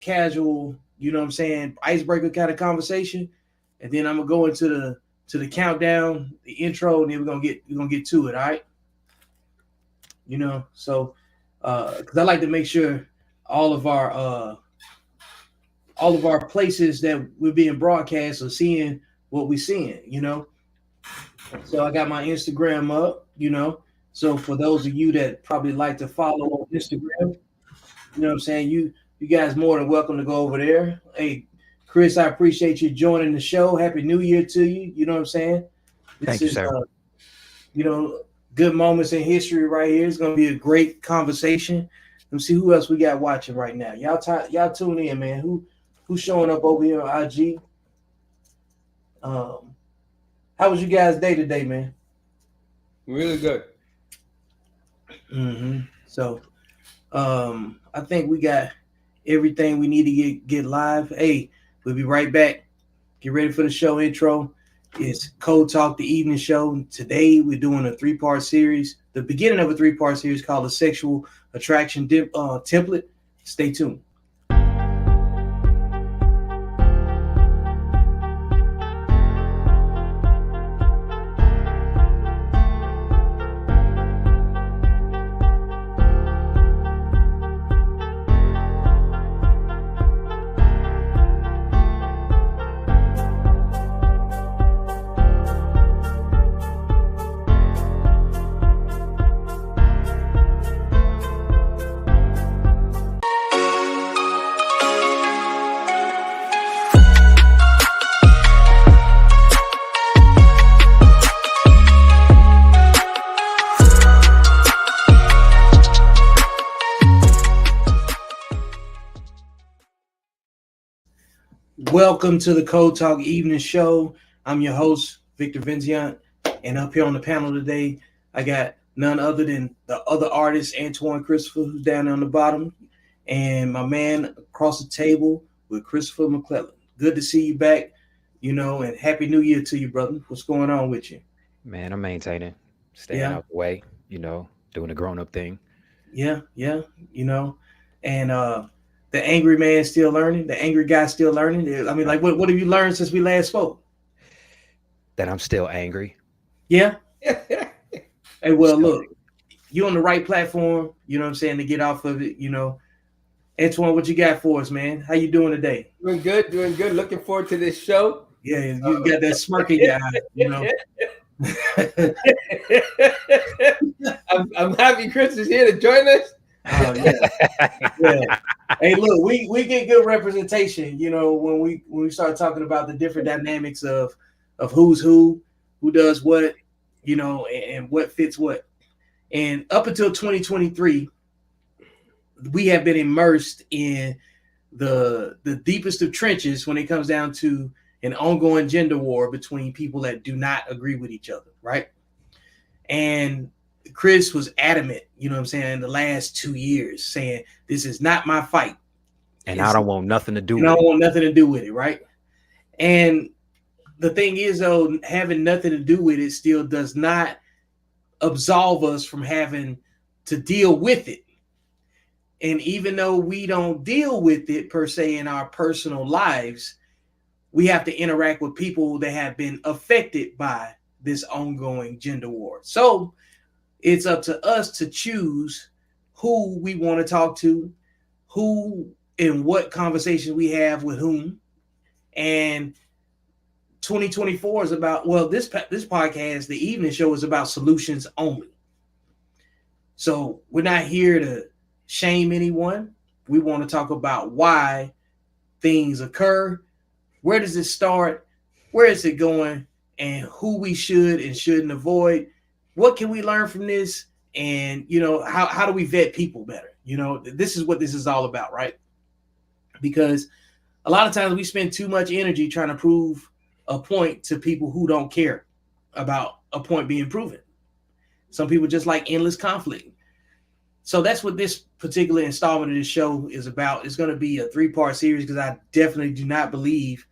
casual, you know what I'm saying, icebreaker kind of conversation, and then I'm gonna go into the countdown, the intro, and then we're gonna get to it. All right, so because I like to make sure all of our uh all of our places that we're being broadcast are seeing what we're seeing. So I got my Instagram up. So for those of you that probably like to follow on Instagram, you know what I'm saying, you guys more than welcome to go over there. Hey, Chris, I appreciate you joining the show. Happy New Year to you. You know what I'm saying? This Thank you, is sir. you know, good moments in history right here. It's gonna be a great conversation. Let's see who else we got watching right now. Y'all tune in, man. Who's showing up over here on IG? Um, how was you guys' day today, man? Really good. So I think we got everything we need to get live. Hey, we'll be right back. Get ready for the show intro. It's Code Talk, the evening show. Today we're doing a three-part series, the beginning of a three-part series called the Sexual Attraction Template. Stay tuned. Welcome to the Code Talk Evening Show. I'm your host, Victor Vincent, and up here on the panel today, I got none other than the other artist, Antoine Christopher, who's down on the bottom, and my man across the table with Christopher McClellan. Good to see you back, and Happy New Year to you, brother. What's going on with you? Man, I'm maintaining, staying Yeah, out the way, doing the grown up thing. yeah, and the angry man still learning, the angry guy still learning. I mean, like, what have you learned since we last spoke? That I'm still angry. Yeah. Hey, I'm well, still look, you on the right platform, you know what I'm saying, to get off of it. Antoine, what you got for us, man? How you doing today? Doing good, doing good. Looking forward to this show. Yeah, you got that smirk in your eye. I'm happy Chris is here to join us. Oh yeah, yeah. Hey, look, we get good representation, when we start talking about the different dynamics of who's who does what, and what fits what. And up until 2023, we have been immersed in the deepest of trenches when it comes down to an ongoing gender war between people that do not agree with each other, right? And Chris was adamant, what I'm saying, in the last 2 years, saying this is not my fight. and I don't want nothing to do And with I don't it. want nothing to do with it, right? And the thing is, though, having nothing to do with it still does not absolve us from having to deal with it. And even though we don't deal with it per se in our personal lives, we have to interact with people that have been affected by this ongoing gender war. So it's up to us to choose who we want to talk to, who and what conversation we have with whom. And 2024 is about, well, this podcast, the evening show, is about solutions only. So we're not here to shame anyone. We want to talk about why things occur. Where does it start? Where is it going? And who we should and shouldn't avoid. What can we learn from this? And, how do we vet people better? This is what this is all about, right? Because a lot of times we spend too much energy trying to prove a point to people who don't care about a point being proven. Some people just like endless conflict. So that's what this particular installment of this show is about. It's going to be a 3-part series because I definitely do not believe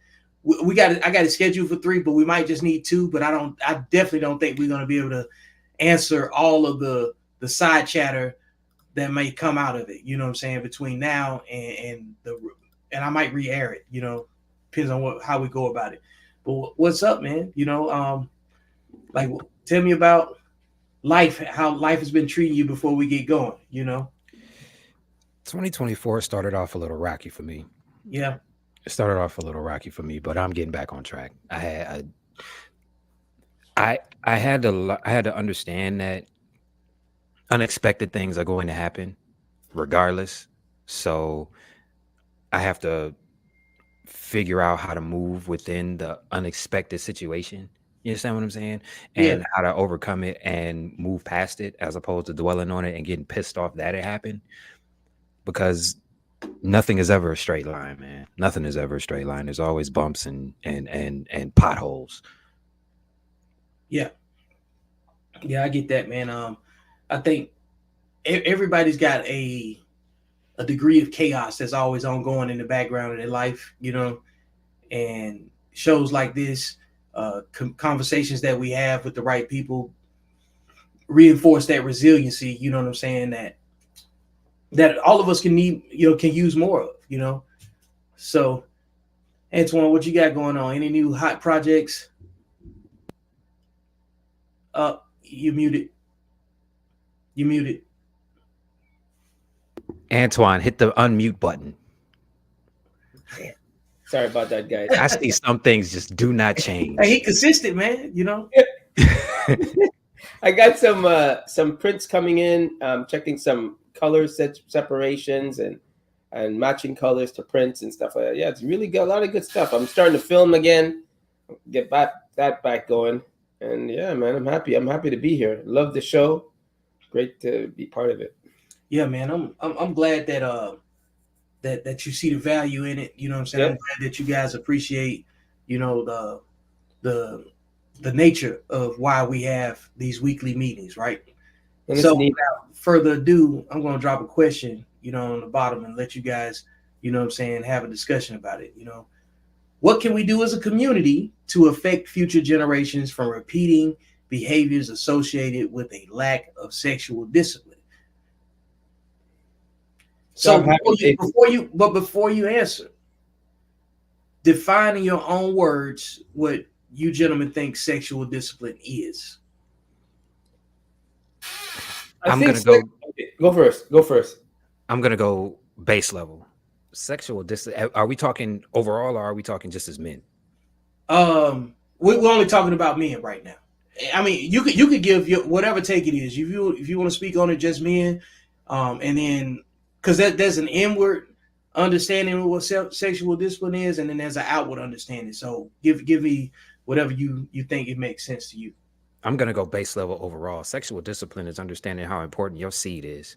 I got it scheduled for 3, but we might just need 2. But I definitely don't think we're going to be able to answer all of the side chatter that may come out of it. You know what I'm saying? Between now and and I might re-air it. Depends on how we go about it. But what's up, man? Like tell me about life, how life has been treating you before we get going. 2024 started off a little rocky for me. Yeah, It started off a little rocky for me, but I'm getting back on track. I had to understand that unexpected things are going to happen regardless. So I have to figure out how to move within the unexpected situation. You understand what I'm saying? yeah, And how to overcome it and move past it as opposed to dwelling on it and getting pissed off that it happened. Because nothing is ever a straight line, man. Nothing is ever a straight line. There's always bumps and potholes. yeah, yeah. I get that, man. I think everybody's got a degree of chaos that's always ongoing in the background of their life, and shows like this, conversations that we have with the right people reinforce that resiliency, you know what I'm saying, that all of us can need, can use more of. So, Antoine, what you got going on? Any new hot projects? You muted. You muted. Antoine, hit the unmute button. Sorry about that, guys. I see some things just do not change. Hey, he consistent, man. I got some prints coming in. Checking some color separations and matching colors to prints and stuff like that. Yeah, it's really got a lot of good stuff. I'm starting to film again, get that back going, and yeah, man, I'm happy. I'm happy to be here. Love the show. Great to be part of it. Yeah, man. I'm glad that you see the value in it. You know what I'm saying? Yeah. I'm glad that you guys appreciate, the nature of why we have these weekly meetings, right? And So neat. without further ado, I'm gonna drop a question, on the bottom and let you guys, have a discussion about it. What can we do as a community to affect future generations from repeating behaviors associated with a lack of sexual discipline? So before you answer, define in your own words what you gentlemen think sexual discipline is. I'm gonna go. Okay, go first. I'm gonna go base level. Sexual discipline. Are we talking overall, or are we talking just as men? We're only talking about men right now. I mean, you could give your whatever take it is. If you want to speak on it, just men, and then because there's an inward understanding of what sexual discipline is, and then there's an outward understanding. So give me whatever you think it makes sense to you. I'm gonna go base level overall. Sexual discipline is understanding how important your seed is.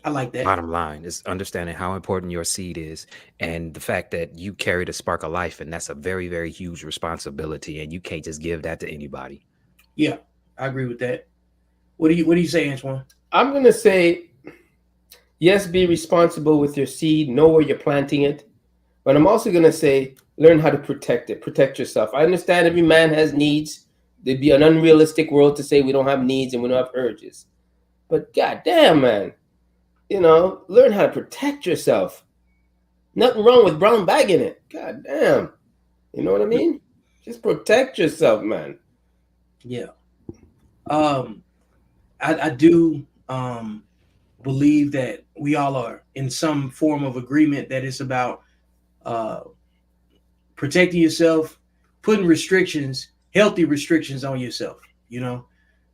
I like that. Bottom line is understanding how important your seed is, and the fact that you carry the spark of life, and that's a very, very huge responsibility, and you can't just give that to anybody. Yeah, I agree with that. What do you say, Antoine? I'm gonna say, yes, be responsible with your seed. Know where you're planting it, but I'm also gonna say, learn how to protect it. Protect yourself. I understand every man has needs. There'd be an unrealistic world to say we don't have needs and we don't have urges. But goddamn, man, learn how to protect yourself. Nothing wrong with brown bagging it. God damn. You know what I mean? Just protect yourself, man. Yeah. I do believe that we all are in some form of agreement that it's about protecting yourself, putting restrictions, healthy restrictions on yourself,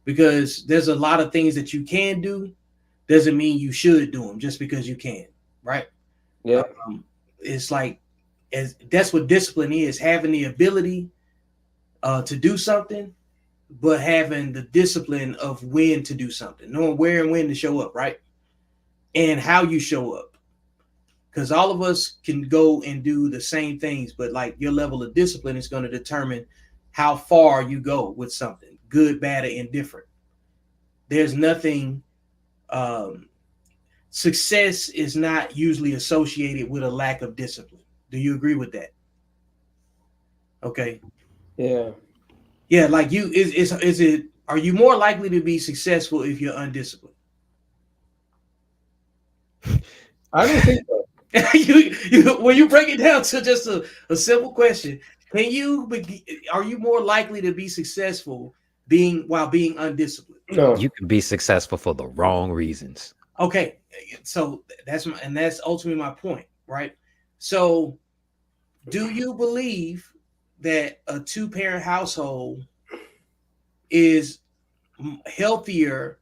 because there's a lot of things that you can do. Doesn't mean you should do them just because you can, right? Yeah. It's like, that's what discipline is, having the ability to do something, but having the discipline of when to do something, knowing where and when to show up, right? And how you show up. Because all of us can go and do the same things, but like your level of discipline is going to determine how far you go with something, good, bad, or indifferent. There's nothing. Success is not usually associated with a lack of discipline. Do you agree with that? Okay. Yeah. Yeah, like are you more likely to be successful if you're undisciplined? I don't think so. When you break it down to just a simple question, are you more likely to be successful while being undisciplined? No. You can be successful for the wrong reasons. Okay, so that's ultimately my point, right? So, do you believe that a two-parent household is healthier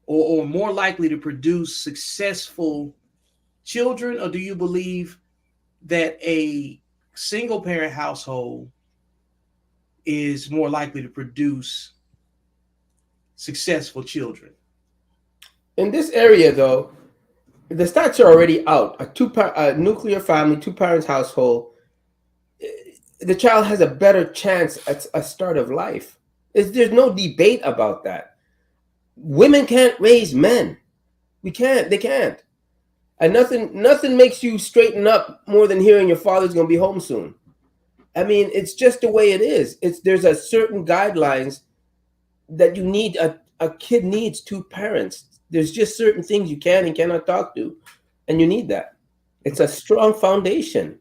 or more likely to produce successful children, or do you believe that a single-parent household is more likely to produce successful children? In this area, though, the stats are already out. A nuclear family, two parents household, the child has a better chance at a start of life. There's no debate about that. Women can't raise men. They can't. And nothing makes you straighten up more than hearing your father's going to be home soon. I mean, it's just the way it is. There's a certain guidelines that you need. A kid needs two parents. There's just certain things you can and cannot talk to, and you need that. It's a strong foundation.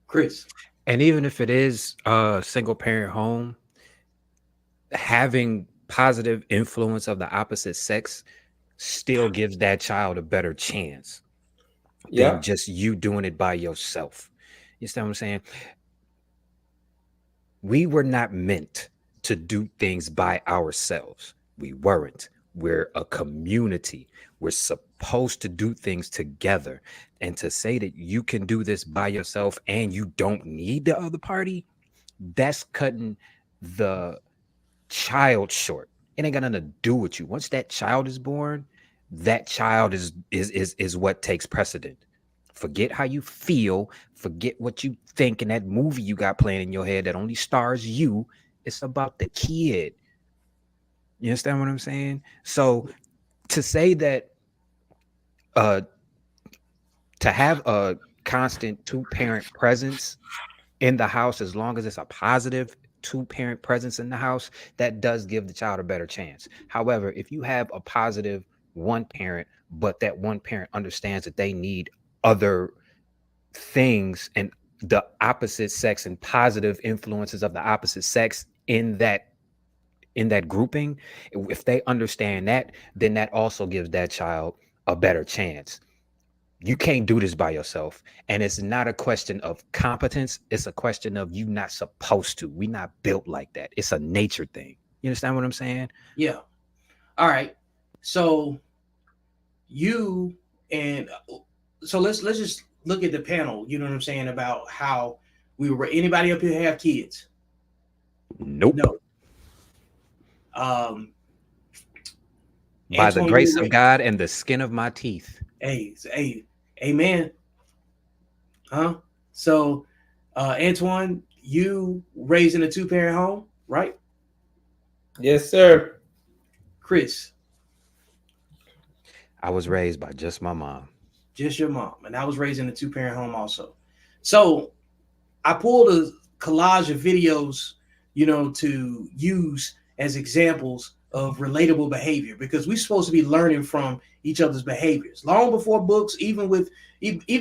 Chris. And even if it is a single parent home, having positive influence of the opposite sex still gives that child a better chance than just you doing it by yourself. You understand what I'm saying? We were not meant to do things by ourselves. We weren't. We're a community. We're supposed to do things together. And to say that you can do this by yourself and you don't need the other party, that's cutting the child short. It ain't got nothing to do with you. Once that child is born, that child is what takes precedent. Forget how you feel. Forget what you think in that movie you got playing in your head that only stars you. It's about the kid. You understand what I'm saying? So to say that to have a constant two-parent presence in the house, as long as it's a positive two-parent presence in the house, that does give the child a better chance. However, if you have a positive one parent, but that one parent understands that they need other things and the opposite sex and positive influences of the opposite sex in that grouping, if they understand that, then that also gives that child a better chance. You can't do this by yourself. And it's not a question of competence. It's a question of you not supposed to. We're not built like that. It's a nature thing. You understand what I'm saying? Yeah. All right. So let's just look at the panel. You know what I'm saying about how we were. Anybody up here have kids? Nope. No. By the grace of God and the skin of my teeth. Hey, amen. So, Antoine, you raised in a two-parent home, right? Yes, sir. Chris. I was raised by just my mom. Just your mom. And I was raised in a two-parent home also. So I pulled a collage of videos, to use as examples of relatable behavior, because we're supposed to be learning from each other's behaviors. Long before books, even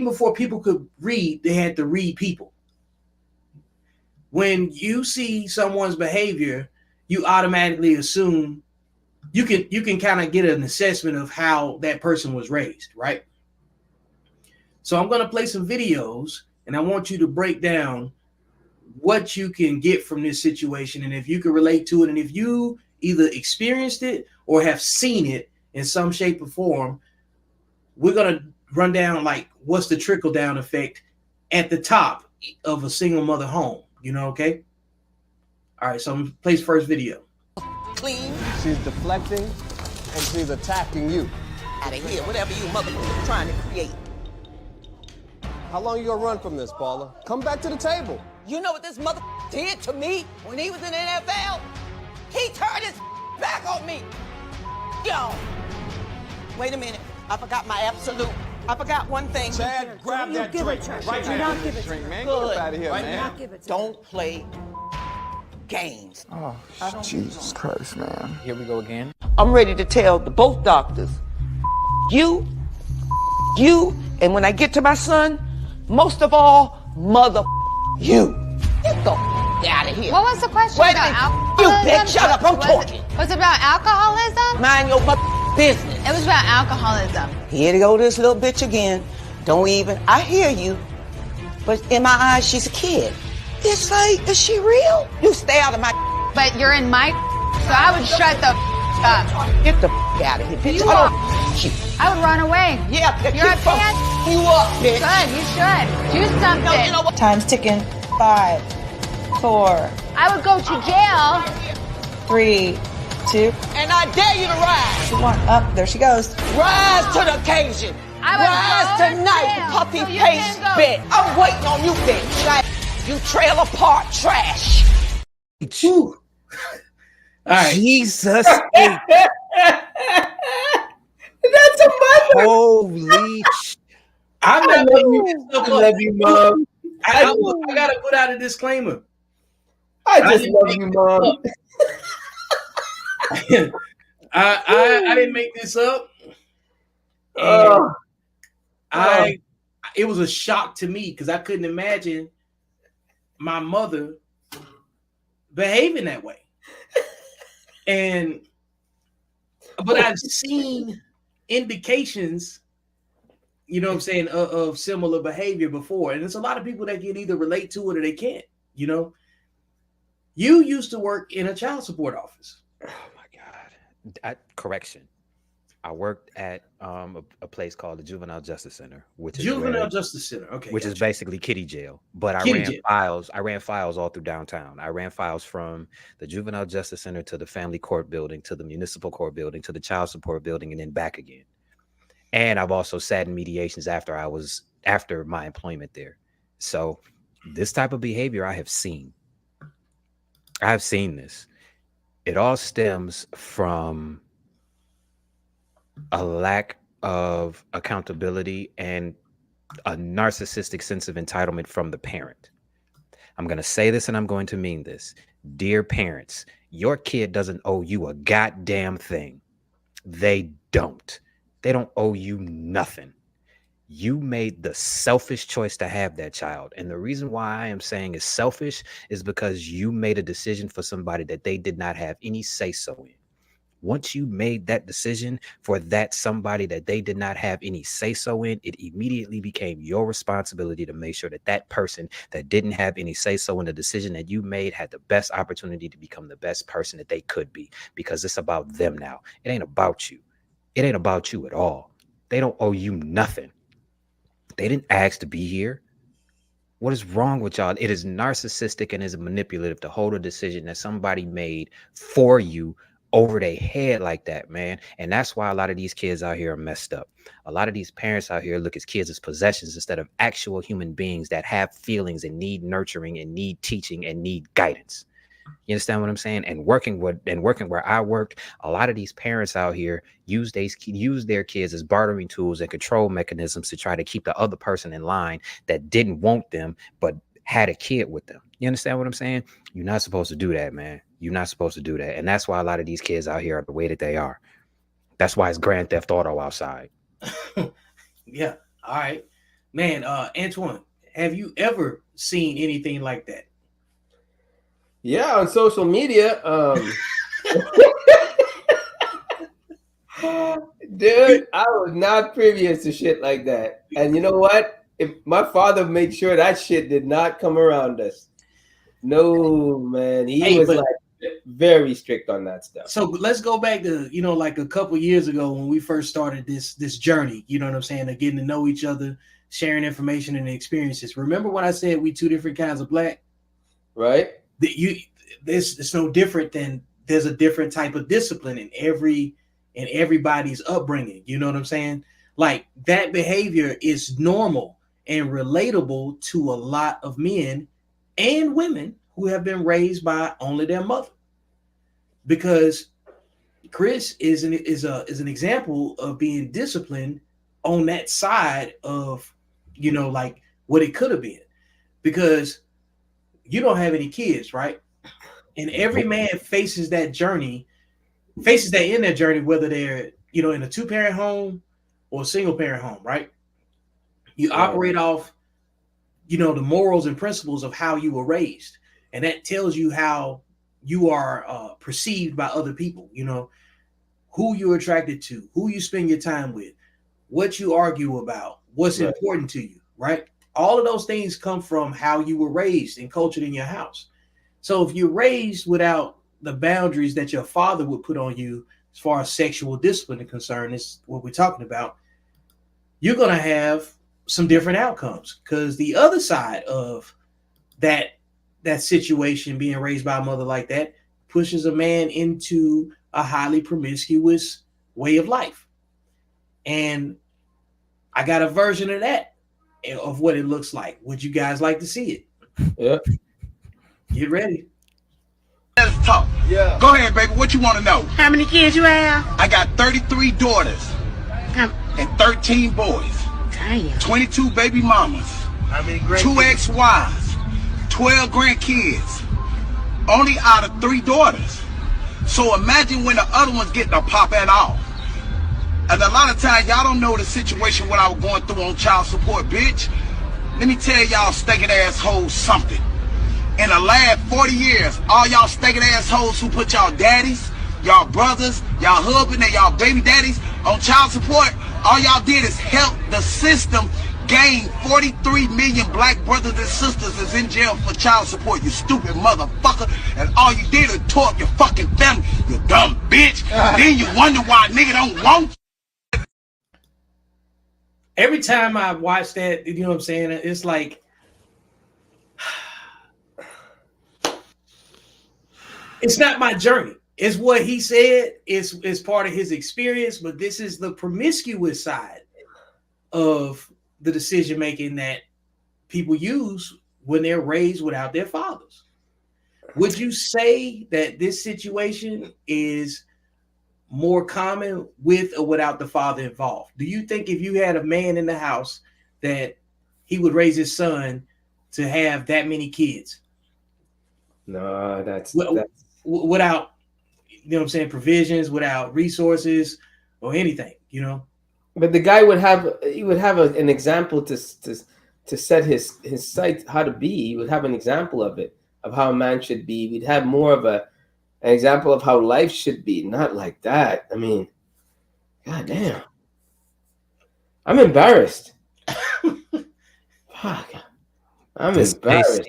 before people could read, they had to read people. When you see someone's behavior, you automatically assume you can kind of get an assessment of how that person was raised, right? So I'm going to play some videos, and I want you to break down what you can get from this situation, and if you can relate to it, and if you either experienced it or have seen it in some shape or form, we're going to run down like what's the trickle down effect at the top of a single mother home, okay? All right, so I'm going to play first video. Clean. She's deflecting and she's attacking you. Out of here, whatever you motherfuckers are trying to create. How long you gonna run from this, Paula? Come back to the table. You know what this motherfucker did to me when he was in the NFL? He turned his back on me. Yo. Wait a minute. I forgot my absolute. I forgot one thing. Chad, grab that drink. Right Do not give it to her. man. Good. Get out of here, Right man. now, Not give it to don't play games. Oh, Jesus Christ, man. Here we go again. I'm ready to tell both doctors, you you, and when I get to my son, most of all, mother you. Get the out of here. What was the question Wait, about you alcoholism? bitch, shut up, I'm talking. Was it about alcoholism? Mind your business. It was about alcoholism. Here to go this little bitch again. Don't even, I hear you, but in my eyes, she's a kid. It's like, is she real? You stay out of my. But you're in my, so I would shut the up. Get the out of here, bitch. You I are. don't you. I would run away. Yeah, You're a fan? You up, bitch. Good, you should. Do something. No, you know what? Time's ticking. 5, 4, I would go to jail. 3, 2, And I dare you to rise. 1. Up, there she goes. Rise to the occasion. I would Rise go to tonight, jail, puppy so you face can go. bitch. I'm waiting on you, bitch. You trailer park trash. Whew. All right. Jesus. That's a mother. Holy I'm not making this stuff I up. love you, Mom. I gotta put out a disclaimer. I just didn't love make you, this Mom. I didn't make this up. Oh. It was a shock to me because I couldn't imagine my mother behaving that way. But I've seen indications, you know what I'm saying, of similar behavior before. And there's a lot of people that can either relate to it or they can't, you know. You used to work in a child support office. Oh my God. Correction. I worked at a place called the Juvenile Justice Center, which is Justice Center, okay, which is basically kiddie jail. But I ran files all through downtown. I ran files from the Juvenile Justice Center to the Family Court Building, to the Municipal Court Building, to the Child Support Building, and then back again. And I've also sat in mediations after my employment there. So this type of behavior I have seen. I've seen this. It all stems from a lack of accountability and a narcissistic sense of entitlement from the parent. I'm going to say this and I'm going to mean this. Dear parents, your kid doesn't owe you a goddamn thing. They don't. They don't owe you nothing. You made the selfish choice to have that child. And the reason why I am saying it's selfish is because you made a decision for somebody that they did not have any say-so in. Once you made that decision for that somebody that they did not have any say-so in, it immediately became your responsibility to make sure that that person that didn't have any say-so in the decision that you made had the best opportunity to become the best person that they could be, because it's about them now. It ain't about you. It ain't about you at all. They don't owe you nothing. They didn't ask to be here. What is wrong with y'all? It is narcissistic and is manipulative to hold a decision that somebody made for you over their head like that, man. And that's why a lot of these kids out here are messed up. A lot of these parents out here look at kids as possessions instead of actual human beings that have feelings and need nurturing and need teaching and need guidance. You understand what I'm saying? And working where I worked, a lot of these parents out here use their kids as bartering tools and control mechanisms to try to keep the other person in line that didn't want them but had a kid with them. You understand what I'm saying? You're not supposed to do that, man. You're not supposed to do that. And that's why a lot of these kids out here are the way that they are. That's why it's Grand Theft Auto outside. Yeah. All right. Man, Antoine, have you ever seen anything like that? Yeah, on social media. Dude, I was not previous to shit like that. And you know what? If my father made sure that shit did not come around us. No, man. He was like very strict on that stuff. So let's go back to, like a couple years ago when we first started this journey, you know what I'm saying, of getting to know each other, sharing information and experiences. Remember when I said we two different kinds of black? Right. It's no different than there's a different type of discipline in everybody's upbringing. You know what I'm saying? Like that behavior is normal and relatable to a lot of men and women who have been raised by only their mother. Because Chris is an example of being disciplined on that side of, like what it could have been. Because you don't have any kids, right? And every man faces that in their journey, whether they're, in a two-parent home or a single-parent home, right? You operate off, the morals and principles of how you were raised. And that tells you how you are perceived by other people, who you're attracted to, who you spend your time with, what you argue about, what's important to you, right? All of those things come from how you were raised and cultured in your house. So if you're raised without the boundaries that your father would put on you as far as sexual discipline is concerned, is what we're talking about, you're going to have some different outcomes, because the other side of that situation, being raised by a mother like that, pushes a man into a highly promiscuous way of life. And I got a version of that, of what it looks like. Would you guys like to see it? Yeah. Get ready. Let's talk. Yeah. Go ahead, baby. What you want to know? How many kids you have? I got 33 daughters and 13 boys. Damn. 22 baby mamas. How many 2 ex-wives. 12 grandkids. Only out of 3 daughters. So imagine when the other ones get to pop at all. And a lot of times y'all don't know the situation what I was going through on child support, bitch. Let me tell y'all stinking assholes something. In the last 40 years, all y'all stinking assholes who put y'all daddies, y'all brothers, y'all husband, and y'all baby daddies on child support, all y'all did is help the system gain 43 million black brothers and sisters is in jail for child support, you stupid motherfucker. And all you did is tore up your fucking family, you dumb bitch. Then you wonder why a nigga don't want you. Every time I watch that, you know what I'm saying? It's like, it's not my journey. It's what he said. It's part of his experience, but this is the promiscuous side of the decision making that people use when they're raised without their fathers. Would you say that this situation is more common with or without the father involved? Do you think if you had a man in the house that he would raise his son to have that many kids? No, that's without, provisions, without resources or anything, But the guy would have an example to set his sight how to be. He would have an example of it, of how a man should be. We'd have more of an example of how life should be, not like that. I mean, god damn. I'm embarrassed. Fuck. I'm embarrassed.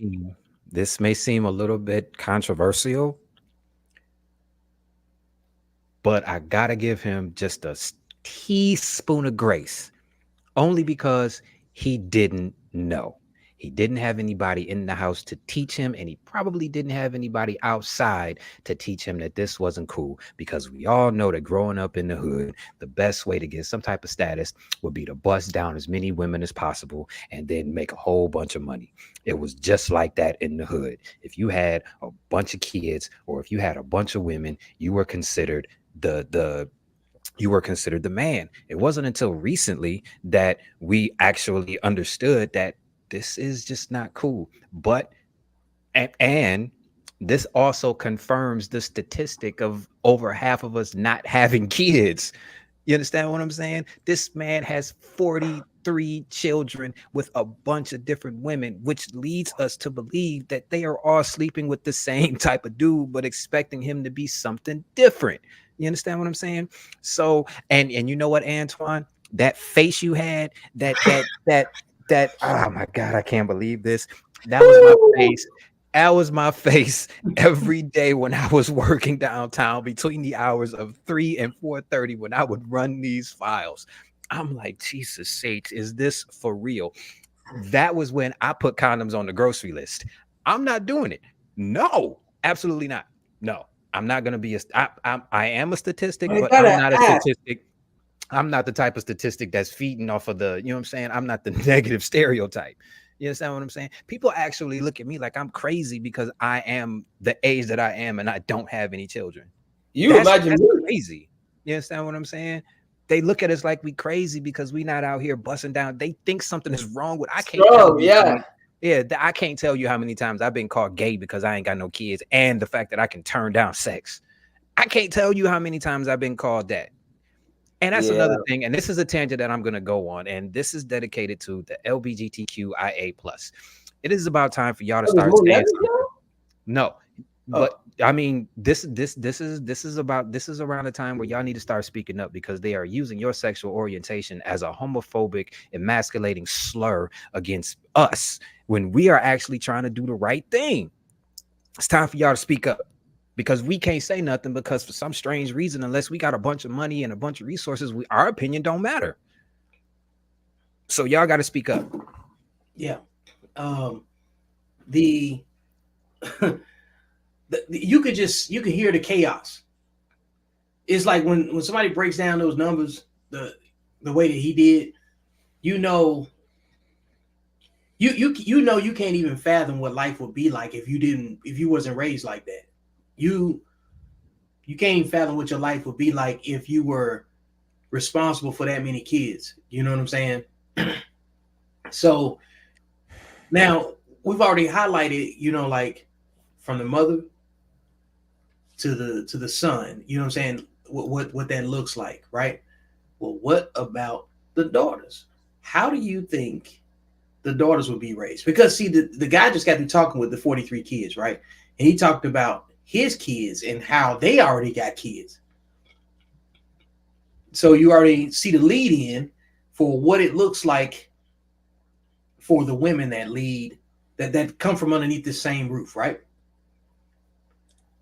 This may seem a little bit controversial, but I gotta give him just a teaspoon of grace, only because he didn't know. He didn't have anybody in the house to teach him, and he probably didn't have anybody outside to teach him that this wasn't cool, because we all know that growing up in the hood, the best way to get some type of status would be to bust down as many women as possible and then make a whole bunch of money. It was just like that in the hood. If you had a bunch of kids or if you had a bunch of women, you were considered the man. It wasn't until recently that we actually understood that this is just not cool. But and this also confirms the statistic of over half of us not having kids. You understand what I'm saying? This man has 43 children with a bunch of different women, which leads us to believe that they are all sleeping with the same type of dude, but expecting him to be something different. You understand what I'm saying? So, and you know what, Antoine, that face you had, that oh my God, I can't believe this. That was my face. That was my face every day when I was working downtown between the hours of 3 and 4:30 when I would run these files. I'm like, Jesus sakes, is this for real? That was when I put condoms on the grocery list. I'm not doing it. No, absolutely not. No, I'm not going to be I am a statistic, but I'm not a statistic. I'm not the type of statistic that's feeding off of the, you know what I'm saying? I'm not the negative stereotype. You understand what I'm saying? People actually look at me like I'm crazy because I am the age that I am and I don't have any children. That's crazy. You understand what I'm saying? They look at us like we crazy because we not out here busting down. They think something is wrong with. I can't tell you. I can't tell you how many times I've been called gay because I ain't got no kids, and the fact that I can turn down sex. I can't tell you how many times I've been called that. And that's another thing. And this is a tangent that I'm going to go on. And this is dedicated to the LGBTQIA+. It is about time for y'all to start saying something. No. But I mean, this is around the time where y'all need to start speaking up, because they are using your sexual orientation as a homophobic, emasculating slur against us when we are actually trying to do the right thing. It's time for y'all to speak up, because we can't say nothing, because for some strange reason, unless we got a bunch of money and a bunch of resources, our opinion don't matter. So y'all got to speak up. Yeah. You could hear the chaos. It's like when somebody breaks down those numbers the way that he did, you know you can't even fathom what life would be like if you wasn't raised like that. You can't even fathom what your life would be like if you were responsible for that many kids. You know what I'm saying? So now we've already highlighted, like from the mother to the son, you know what I'm saying, what that looks like, right? Well, what about the daughters? How do you think the daughters will be raised? Because see, the guy just got through talking with the 43 kids, right? And he talked about his kids and how they already got kids. So you already see the lead in for what it looks like for the women that lead, that come from underneath the same roof, right?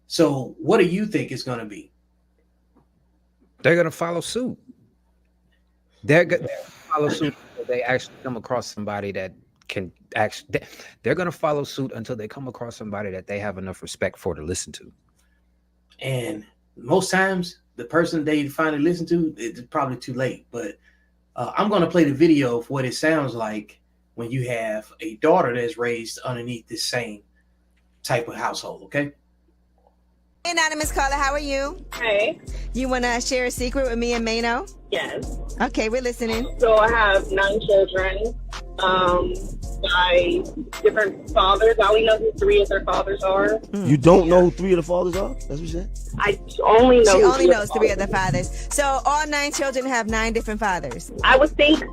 So what do you think it's going to be? They're going to follow suit. They're going to follow suit until they actually come across somebody that can actually. They're going to follow suit until they come across somebody that they have enough respect for to listen to. And most times, the person they finally listen to, it's probably too late. But I'm going to play the video of what it sounds like when you have a daughter that's raised underneath the same type of household, okay? Hey, Anonymous caller, how are you? Hey. You want to share a secret with me and Mano? Yes. Okay, we're listening. So I have 9 children by different fathers. I only know who 3 of their fathers are. You don't know who 3 of the fathers are? That's what you said? I only know. She only knows 3 of the fathers. So all 9 children have 9 different fathers. I would think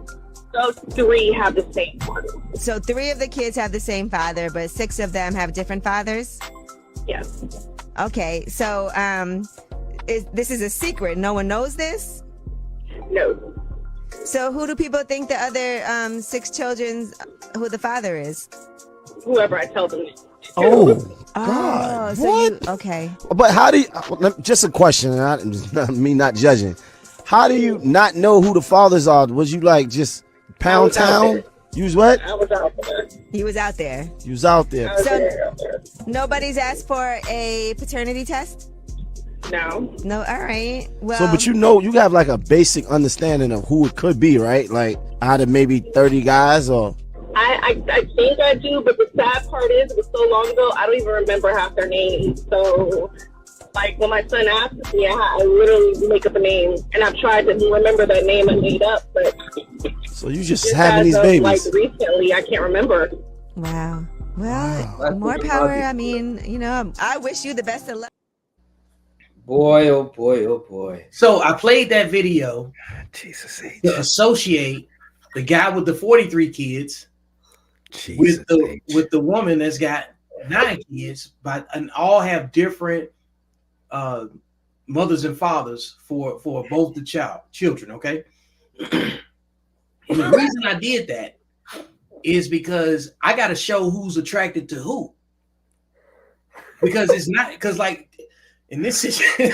those 3 have the same one. So 3 of the kids have the same father, but 6 of them have different fathers? Yes. Okay, so this is a secret. No one knows this? No. So who do people think the other 6 children, who the father is? Whoever I tell them. Oh, God. So what? Okay. But how do you, just a question, me not judging. How do you not know who the fathers are? Was you like just pound town? You was what? I was out there. He was out there. You was out there. So nobody's asked for a paternity test? No. No, all right. Well, So, but you have like a basic understanding of who it could be, right? Like out of maybe 30 guys or? I think I do, but the sad part is it was so long ago, I don't even remember half their names. So, like when my son asks me, I literally make up a name, and I've tried to remember that name I made up, but so you just having these babies? Like recently, I can't remember. Wow. Well, more power. I mean, I wish you the best of luck. Boy, oh boy, oh boy. So I played that video to associate the guy with the 43 kids with the woman that's got 9 kids, and all have different mothers and fathers for both the children. Okay. And the reason I did that is because I got to show who's attracted to who. Because it's not like in this situation,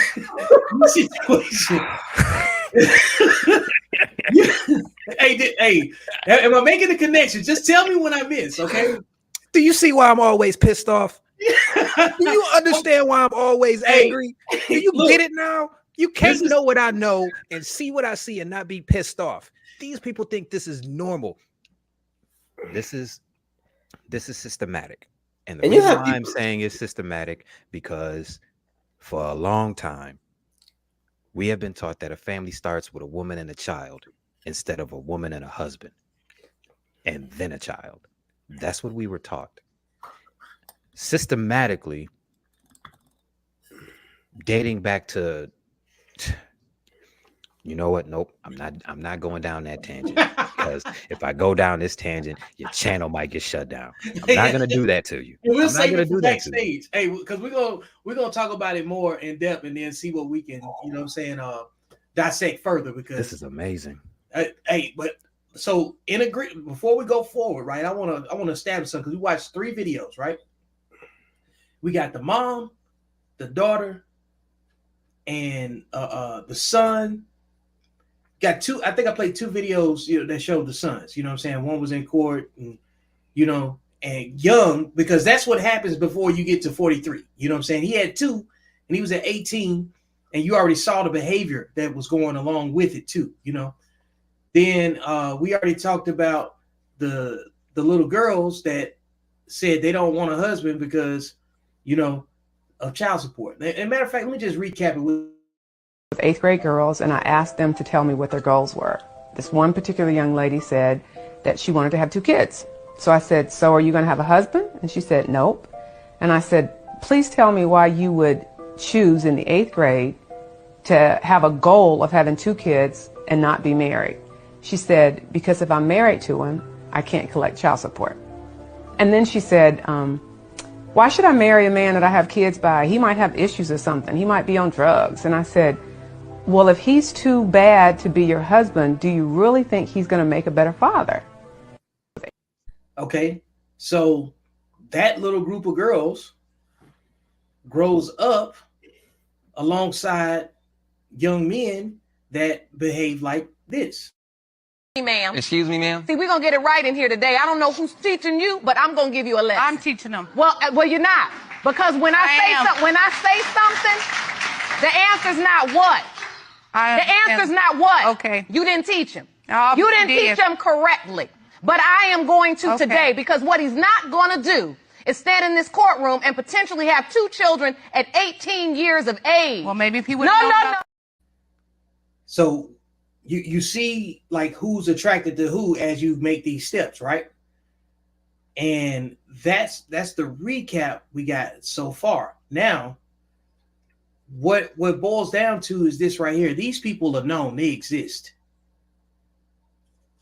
hey, am I making the connection? Just tell me when I miss, okay? Do you see why I'm always pissed off? Do you understand why I'm always angry? Do you get it now? You can't know what I know and see what I see and not be pissed off. These people think this is normal. This is systematic. And the reason why I'm saying it's systematic because for a long time, we have been taught that a family starts with a woman and a child instead of a woman and a husband and then a child. That's what we were taught. Systematically, dating back to you know what? Nope, I'm not going down that tangent, because if I go down this tangent, your channel might get shut down. I'm not gonna do that to you. We'll I'm not save gonna it for do that to you. backstage. Hey, because we're gonna talk about it more in depth and then see what we can, you know what I'm saying, dissect further, because This is amazing. hey, but so in agree before we go forward, right? I wanna establish something, because we watched 3 videos, right? We got the mom, the daughter, and the son. Got 2. I think I played 2 videos, that showed the sons. You know what I'm saying? One was in court, and and young, because that's what happens before you get to 43. You know what I'm saying? He had 2, and he was at 18, and you already saw the behavior that was going along with it too. Then we already talked about the little girls that said they don't want a husband because of child support. And matter of fact, let me just recap it with 8th grade girls, and I asked them to tell me what their goals were. This one particular young lady said that she wanted to have 2 kids. So I said, so are you going to have a husband? And she said, nope. And I said, please tell me why you would choose in the 8th grade to have a goal of having 2 kids and not be married. She said, because if I'm married to him, I can't collect child support. And then she said, why should I marry a man that I have kids by? He might have issues or something. He might be on drugs. And I said, well, if he's too bad to be your husband, do you really think he's going to make a better father? Okay, so that little group of girls grows up alongside young men that behave like this. Ma'am. Excuse me, ma'am? See, we're going to get it right in here today. I don't know who's teaching you, but I'm going to give you a lesson. I'm teaching them. Well, you're not. Because when I say something, the answer's not what. The answer's not what. Okay. You didn't teach him. You didn't teach him correctly. But I am going to today, because what he's not going to do is stand in this courtroom and potentially have 2 children at 18 years of age. Well, maybe if he would. No. So you see like who's attracted to who as you make these steps, right? And that's the recap we got so far. Now, what boils down to is this right here. These people are known, they exist.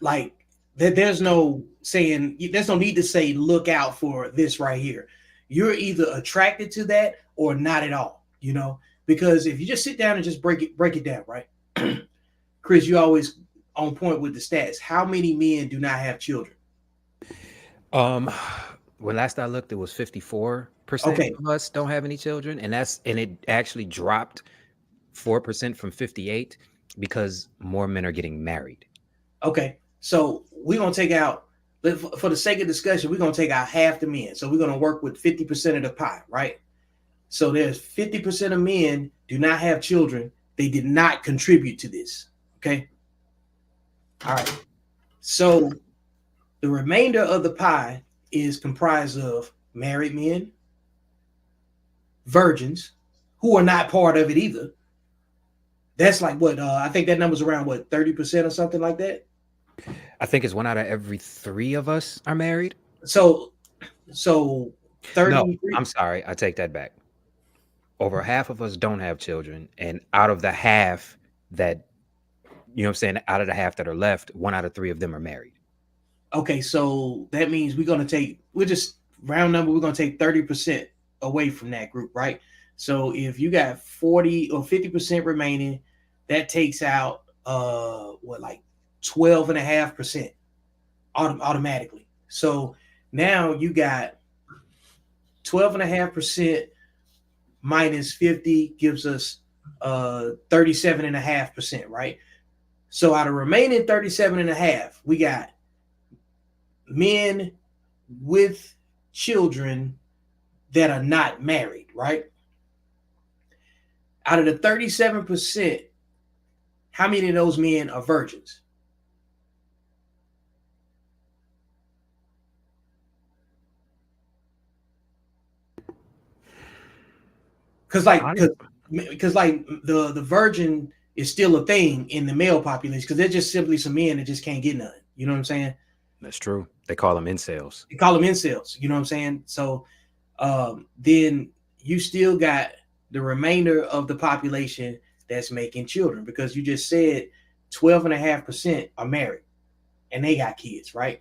Like there's no need to say look out for this right here. You're either attracted to that or not at all, because if you just sit down and just break it down, right? Chris, you always on point with the stats. How many men do not have children? When last I looked, it was 54% of us don't have any children, and it actually dropped 4% from 58 because more men are getting married. Okay, so we're gonna take out, for the sake of discussion, we're gonna take out half the men. So we're gonna work with 50% of the pie, right? So there's 50% of men do not have children. They did not contribute to this. Okay. All right. So the remainder of the pie is comprised of married men, virgins, who are not part of it either. That's like what I think that number's around 30% or something like that. I think it's 1 out of every 3 of us are married. So 30. No, I'm sorry, I take that back. Over half of us don't have children, and out of the half that, out of the half that are left, 1 out of 3 of them are married. Okay, so that means we're just round number, we're gonna take 30% away from that group, right? So if you got 40 or 50% remaining, that takes out 12.5% automatically. So now you got 12.5% minus 50 gives us 37.5%, right? So out of remaining 37.5, we got men with children that are not married, right? Out of the 37%, how many of those men are virgins? Because the virgin is still a thing in the male population, because they're just simply some men that just can't get none. You know what I'm saying? That's true. They call them incels. You know what I'm saying? So then you still got the remainder of the population that's making children, because you just said 12.5% are married and they got kids, right?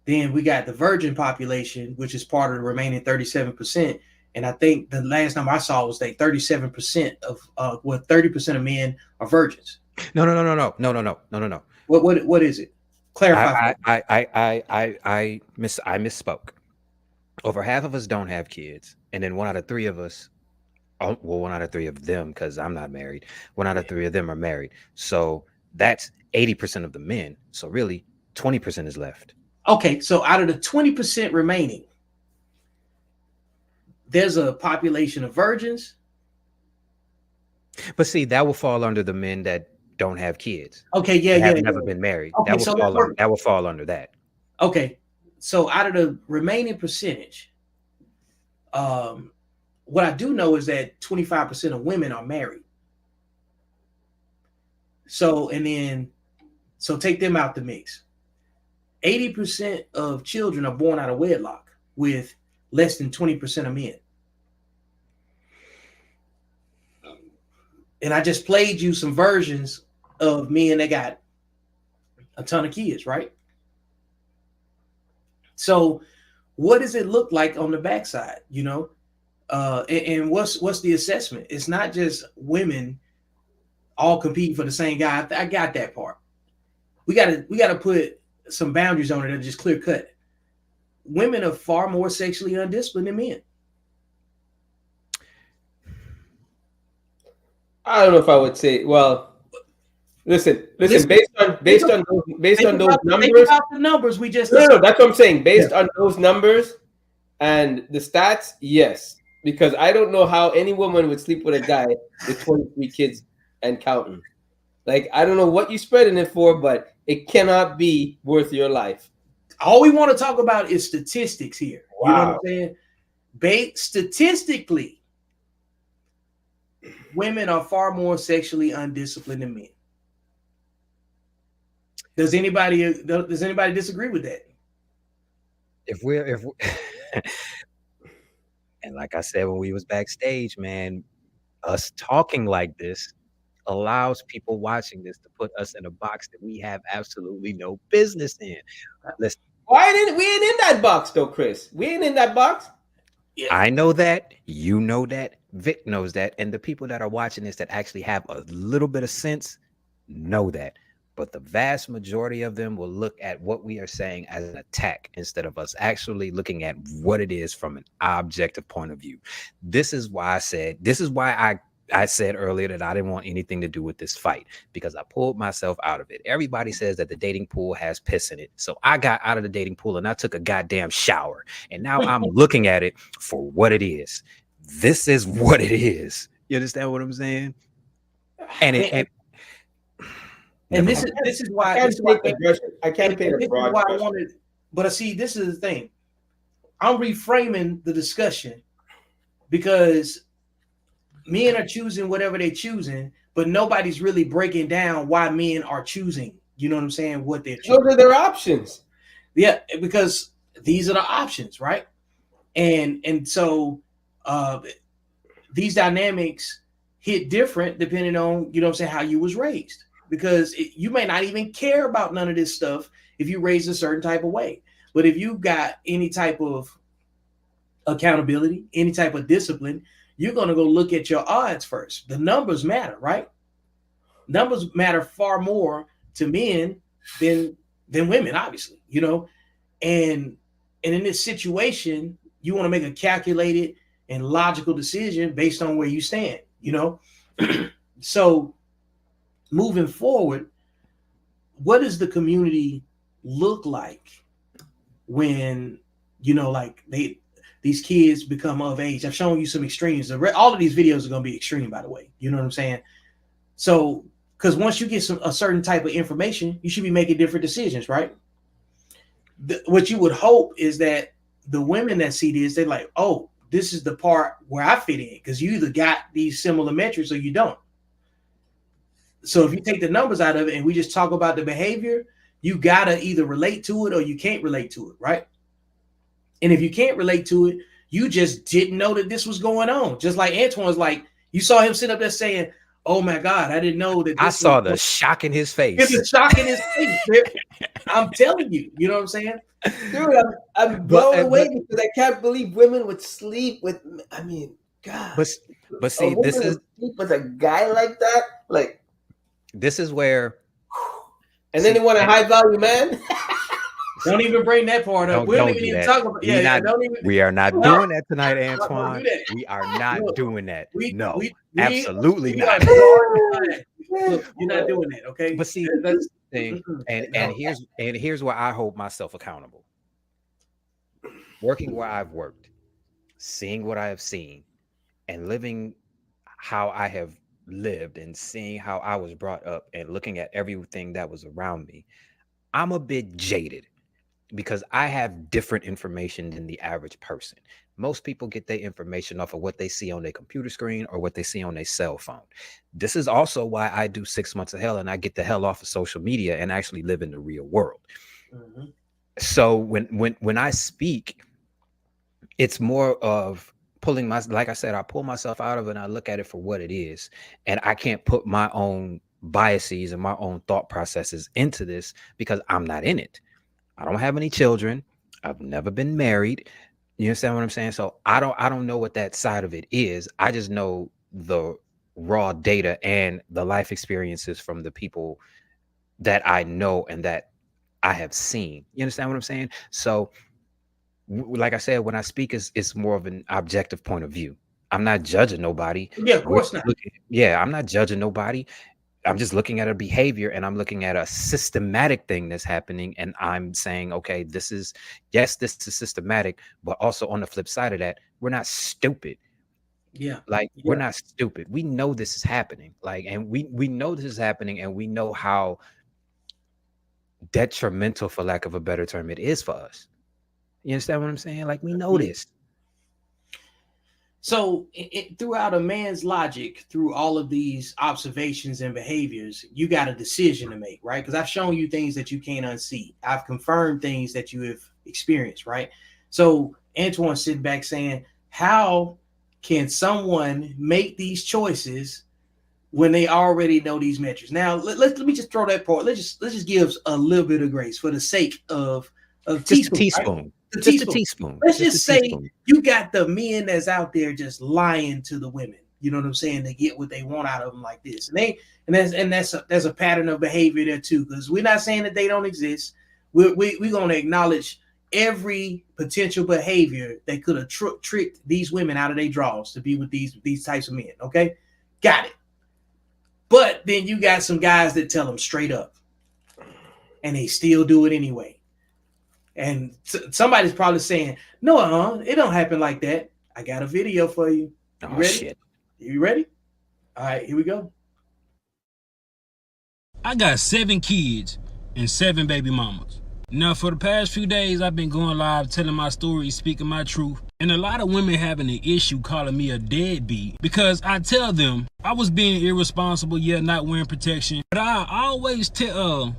Then we got the virgin population, which is part of the remaining 37%. And I think the last number I saw was like 37% of 30% of men are virgins. No. What is it? Clarify. I misspoke. Over half of us don't have kids, and then 1 out of 3 of us, well, 1 out of 3 of them, because I'm not married, 1 out of 3 of them are married. So that's 80% of the men. So really 20% is left. Okay, so out of the 20% remaining, there's a population of virgins. But see, that will fall under the men that don't have kids. Okay, yeah, have yeah. never been married. Okay, that will fall under that. Okay, so out of the remaining percentage, what I do know is that 25% of women are married. So take them out the mix. 80% of children are born out of wedlock, with less than 20% of men. And I just played you some versions of men that got a ton of kids, right? So what does it look like on the backside, you know? And what's the assessment? It's not just women all competing for the same guy. I got that part. We gotta put some boundaries on it that are just clear cut. Women are far more sexually undisciplined than men. I don't know if I would say. Well, listen. Based on those numbers, the numbers we just no, that's what I'm saying. Based on those numbers and the stats, yes. Because I don't know how any woman would sleep with a guy with 23 kids and counting. Like, I don't know what you're spreading it for, but it cannot be worth your life. All we want to talk about is statistics here. Wow. You know what I'm saying? Statistically, women are far more sexually undisciplined than men. Does anybody disagree with that? If we're and like I said when we was backstage, man, us talking like this allows people watching this to put us in a box that we have absolutely no business in. Listen, we ain't in that box though, Chris. We ain't in that box. Yeah. I know that, you know that, Vic knows that, and the people that are watching this that actually have a little bit of sense know that. But the vast majority of them will look at what we are saying as an attack instead of us actually looking at what it is from an objective point of view. This is why I said earlier that I didn't want anything to do with this fight, because I pulled myself out of it. Everybody says that the dating pool has piss in it. So I got out of the dating pool and I took a goddamn shower. And now I'm looking at it for what it is. This is what it is. You understand what I'm saying? And this is why I can't paint a broad brush. But see, this is the thing. I'm reframing the discussion because men are choosing whatever they're choosing, but nobody's really breaking down why men are choosing. You know what I'm saying? What they're choosing. Those are their options. Yeah, because these are the options, right? And so these dynamics hit different depending on, you know what I'm saying, how you was raised. Because you may not even care about none of this stuff if you raised a certain type of way. But if you got any type of accountability, any type of discipline, you're going to go look at your odds first. The numbers matter, right? Numbers matter far more to men than women, obviously, you know. And in this situation, you want to make a calculated and logical decision based on where you stand, you know. So moving forward, what does the community look like when, you know, like these kids become of age? I've shown you some extremes. All of these videos are going to be extreme, by the way. You know what I'm saying? So, because once you get a certain type of information, you should be making different decisions, right? What you would hope is that the women that see this, they're like, oh, this is the part where I fit in, because you either got these similar metrics or you don't. So if you take the numbers out of it and we just talk about the behavior, you gotta either relate to it or you can't relate to it, right? And if you can't relate to it, you just didn't know that this was going on. Just like Antoine's like, you saw him sit up there saying, oh my God, I didn't know that. I saw the shock in his face. It's a shock in his face. I'm telling you, you know what I'm saying? Dude, I'm blown away because I can't believe women would sleep with. I mean, God. But see, this is sleep with a guy like that. Like, this is where. And then they want a high value man. Don't even bring that part up. We don't even talk about. We are not doing that tonight, Antoine. We are not doing that. No, absolutely not. Look, you're not doing that, okay? But see, that's the thing, and here's where I hold myself accountable. Working where I've worked, seeing what I have seen, and living how I have lived, and seeing how I was brought up, and looking at everything that was around me, I'm a bit jaded because I have different information than the average person. Most people get their information off of what they see on their computer screen or what they see on their cell phone. This is also why I do 6 months of hell and I get the hell off of social media and actually live in the real world. Mm-hmm. So when I speak, it's more of pulling like I said, I pull myself out of it and I look at it for what it is. And I can't put my own biases and my own thought processes into this because I'm not in it. I don't have any children. I've never been married. You understand what I'm saying? So I don't know what that side of it is. I just know the raw data and the life experiences from the people that I know and that I have seen. You understand what I'm saying? So like I said, when I speak, it's more of an objective point of view. I'm not judging nobody. Yeah, of course not. I'm not judging nobody. I'm just looking at a behavior and I'm looking at a systematic thing that's happening. And I'm saying, okay, this is systematic, but also on the flip side of that, we're not stupid. Yeah. We're not stupid. We know this is happening. And we know this is happening and we know how detrimental, for lack of a better term, it is for us. You understand what I'm saying? We know this. So throughout a man's logic, through all of these observations and behaviors, you got a decision to make, right? Because I've shown you things that you can't unsee. I've confirmed things that you have experienced, right? So Antoine's sitting back saying, how can someone make these choices when they already know these metrics? Now, let me just throw that part. Let's just give a little bit of grace for the sake of just a teaspoon. Right? Just a teaspoon. Let's just say you got the men that's out there just lying to the women. You know what I'm saying? They get what they want out of them like this, and that's a pattern of behavior there too. Because we're not saying that they don't exist. We're gonna acknowledge every potential behavior that could have tricked these women out of their draws to be with these types of men. Okay, got it. But then you got some guys that tell them straight up, and they still do it anyway. And somebody's probably saying, no, it don't happen like that. I got a video for you. You ready? Shit. You ready? All right, here we go. I got 7 kids and 7 baby mamas. Now, for the past few days, I've been going live telling my story, speaking my truth. And a lot of women having an issue calling me a deadbeat because I tell them I was being irresponsible, not wearing protection. But I always tell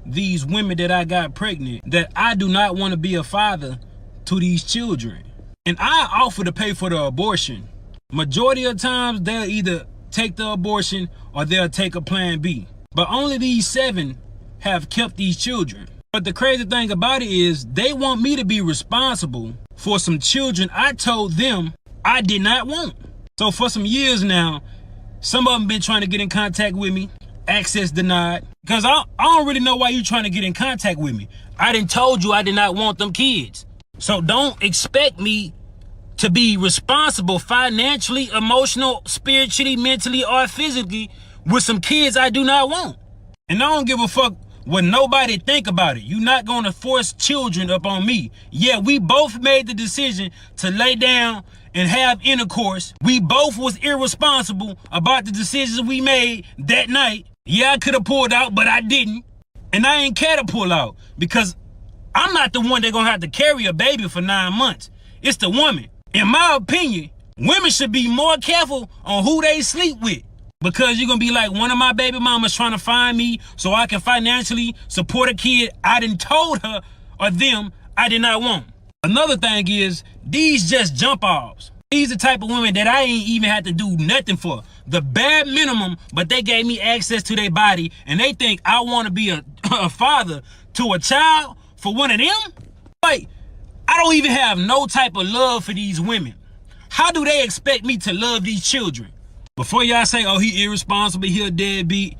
these women that I got pregnant that I do not want to be a father to these children. And I offer to pay for the abortion. Majority of times they'll either take the abortion or they'll take a plan B. But only these 7 have kept these children. But the crazy thing about it is they want me to be responsible for some children I told them I did not want. So for some years now, some of them been trying to get in contact with me. Access denied. Because I don't really know why you trying to get in contact with me. I done told you I did not want them kids. So don't expect me to be responsible financially, emotional, spiritually, mentally, or physically with some kids I do not want. And I don't give a fuck what nobody think about it. You're not going to force children up on me. Yeah, we both made the decision to lay down and have intercourse. We both was irresponsible about the decisions we made that night. Yeah, I could have pulled out, but I didn't. And I ain't care to pull out because I'm not the one that's going to have to carry a baby for 9 months. It's the woman. In my opinion, women should be more careful on who they sleep with because you're going to be like one of my baby mamas trying to find me so I can financially support a kid I done told her or them I did not want. Another thing is these just jump offs. These the type of women that I ain't even had to do nothing for. the bare minimum, but they gave me access to their body, and they think I want to be a father to a child for one of them? Like, I don't even have no type of love for these women. How do they expect me to love these children? Before y'all say, oh, he irresponsible, he a deadbeat,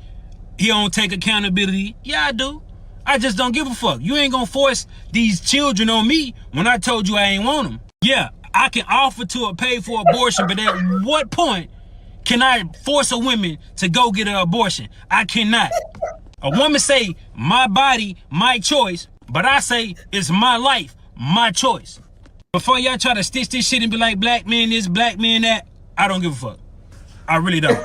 he don't take accountability. Yeah, I do. I just don't give a fuck. You ain't gonna force these children on me when I told you I ain't want them. Yeah, I can offer to pay for abortion, but at what point can I force a woman to go get an abortion? I cannot. A woman say, my body, my choice, but I say, it's my life, my choice. Before y'all try to stitch this shit and be like, black man this, black man that, I don't give a fuck. I really don't.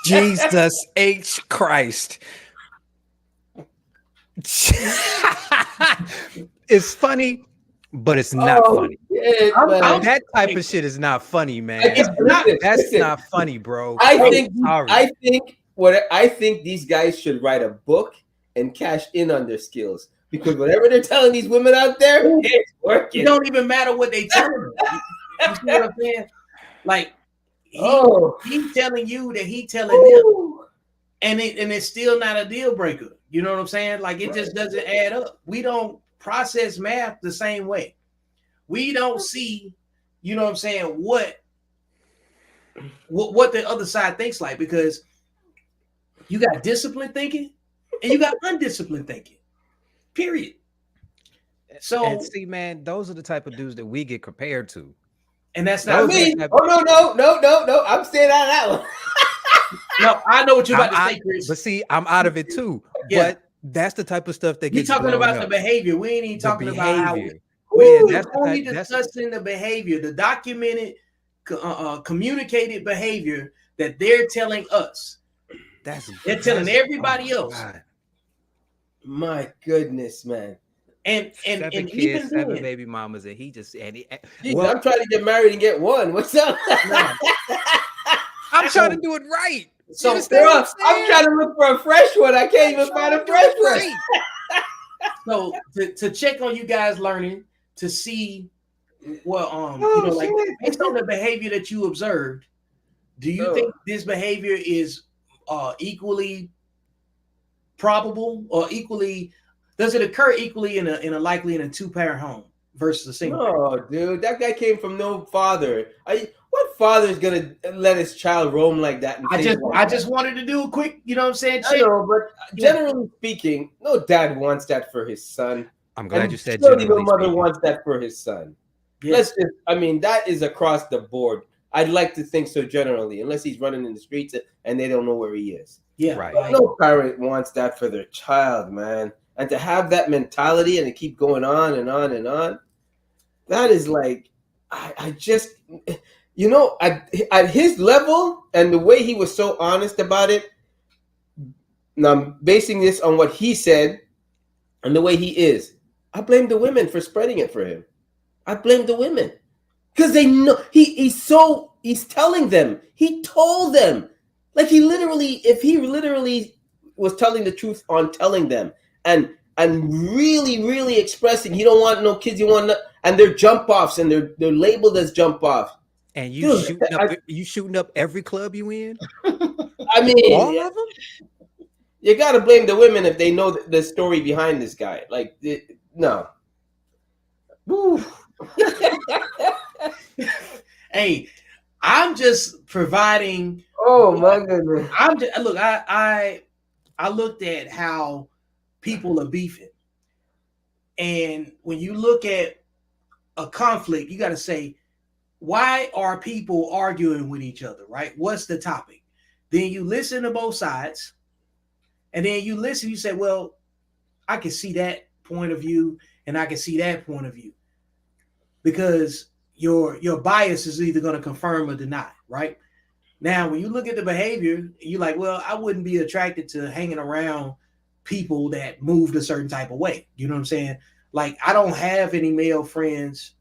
Jesus H. Christ. It's funny, but it's not funny. That type of shit is not funny, man. That's not funny, bro. I think these guys should write a book and cash in on their skills, because whatever they're telling these women out there, it's working. It don't even matter what they tell them. You see what I'm saying? Like, he's telling you that he telling them, and it's still not a deal breaker. You know what I'm saying? Like, it just doesn't add up. We don't process math the same way. We don't see, you know what I'm saying, what the other side thinks like, because you got disciplined thinking and you got undisciplined thinking. Period. So, and see, man, those are the type of dudes that we get compared to. And that's not me. Oh, no. I'm staying out of that one. No, I know what you're about to say, Chris. But see, I'm out of it too. Yeah. But that's the type of stuff that You're gets talking about up. the behavior. We ain't even talking about how we're only discussing the behavior, the documented, communicated behavior that they're telling us. They're telling everybody else. God. My goodness, man. And seven even kids, then, 7 baby mamas, and he just I'm trying to get married and get one. What's up? I'm trying to do it right. So, bro, I'm trying to look for a fresh one. I can't even find a fresh one. So to check on you guys learning, to see what you know, like, based on the behavior that you observed, do you think this behavior is equally probable, or does it occur equally in a likely in a 2-parent home versus a single? No, dude, that guy came from no father. What father is gonna let his child roam like that? I just wanted to do a quick, you know what I'm saying? I know, but generally speaking, no dad wants that for his son. I'm glad you said no mother wants that for his son. Yes. That is across the board. I'd like to think so generally, unless he's running in the streets and they don't know where he is. Yeah, right. But no parent wants that for their child, man. And to have that mentality and to keep going on and on and on, that is like, I just, you know, at his level and the way he was so honest about it, now I'm basing this on what he said and the way he is. I blame the women for spreading it for him. I blame the women. Because they know he's telling them. He told them. Like if he literally was telling the truth on telling them and really, really expressing, you don't want no kids, you want no, and they're jump offs and they're labeled as jump offs. And you shooting up every club you in? I mean, all of them? You got to blame the women if they know the story behind this guy. Like, no. Hey, I'm just providing. Oh my goodness! I looked at how people are beefing, and when you look at a conflict, you got to say, why are people arguing with each other? Right? What's the topic? Then you listen to both sides, and then you listen. You say, well, I can see that point of view, and I can see that point of view, because your bias is either going to confirm or deny, right? Now, when you look at the behavior, you're like, well, I wouldn't be attracted to hanging around people that moved a certain type of way. You know what I'm saying? Like, I don't have any male friends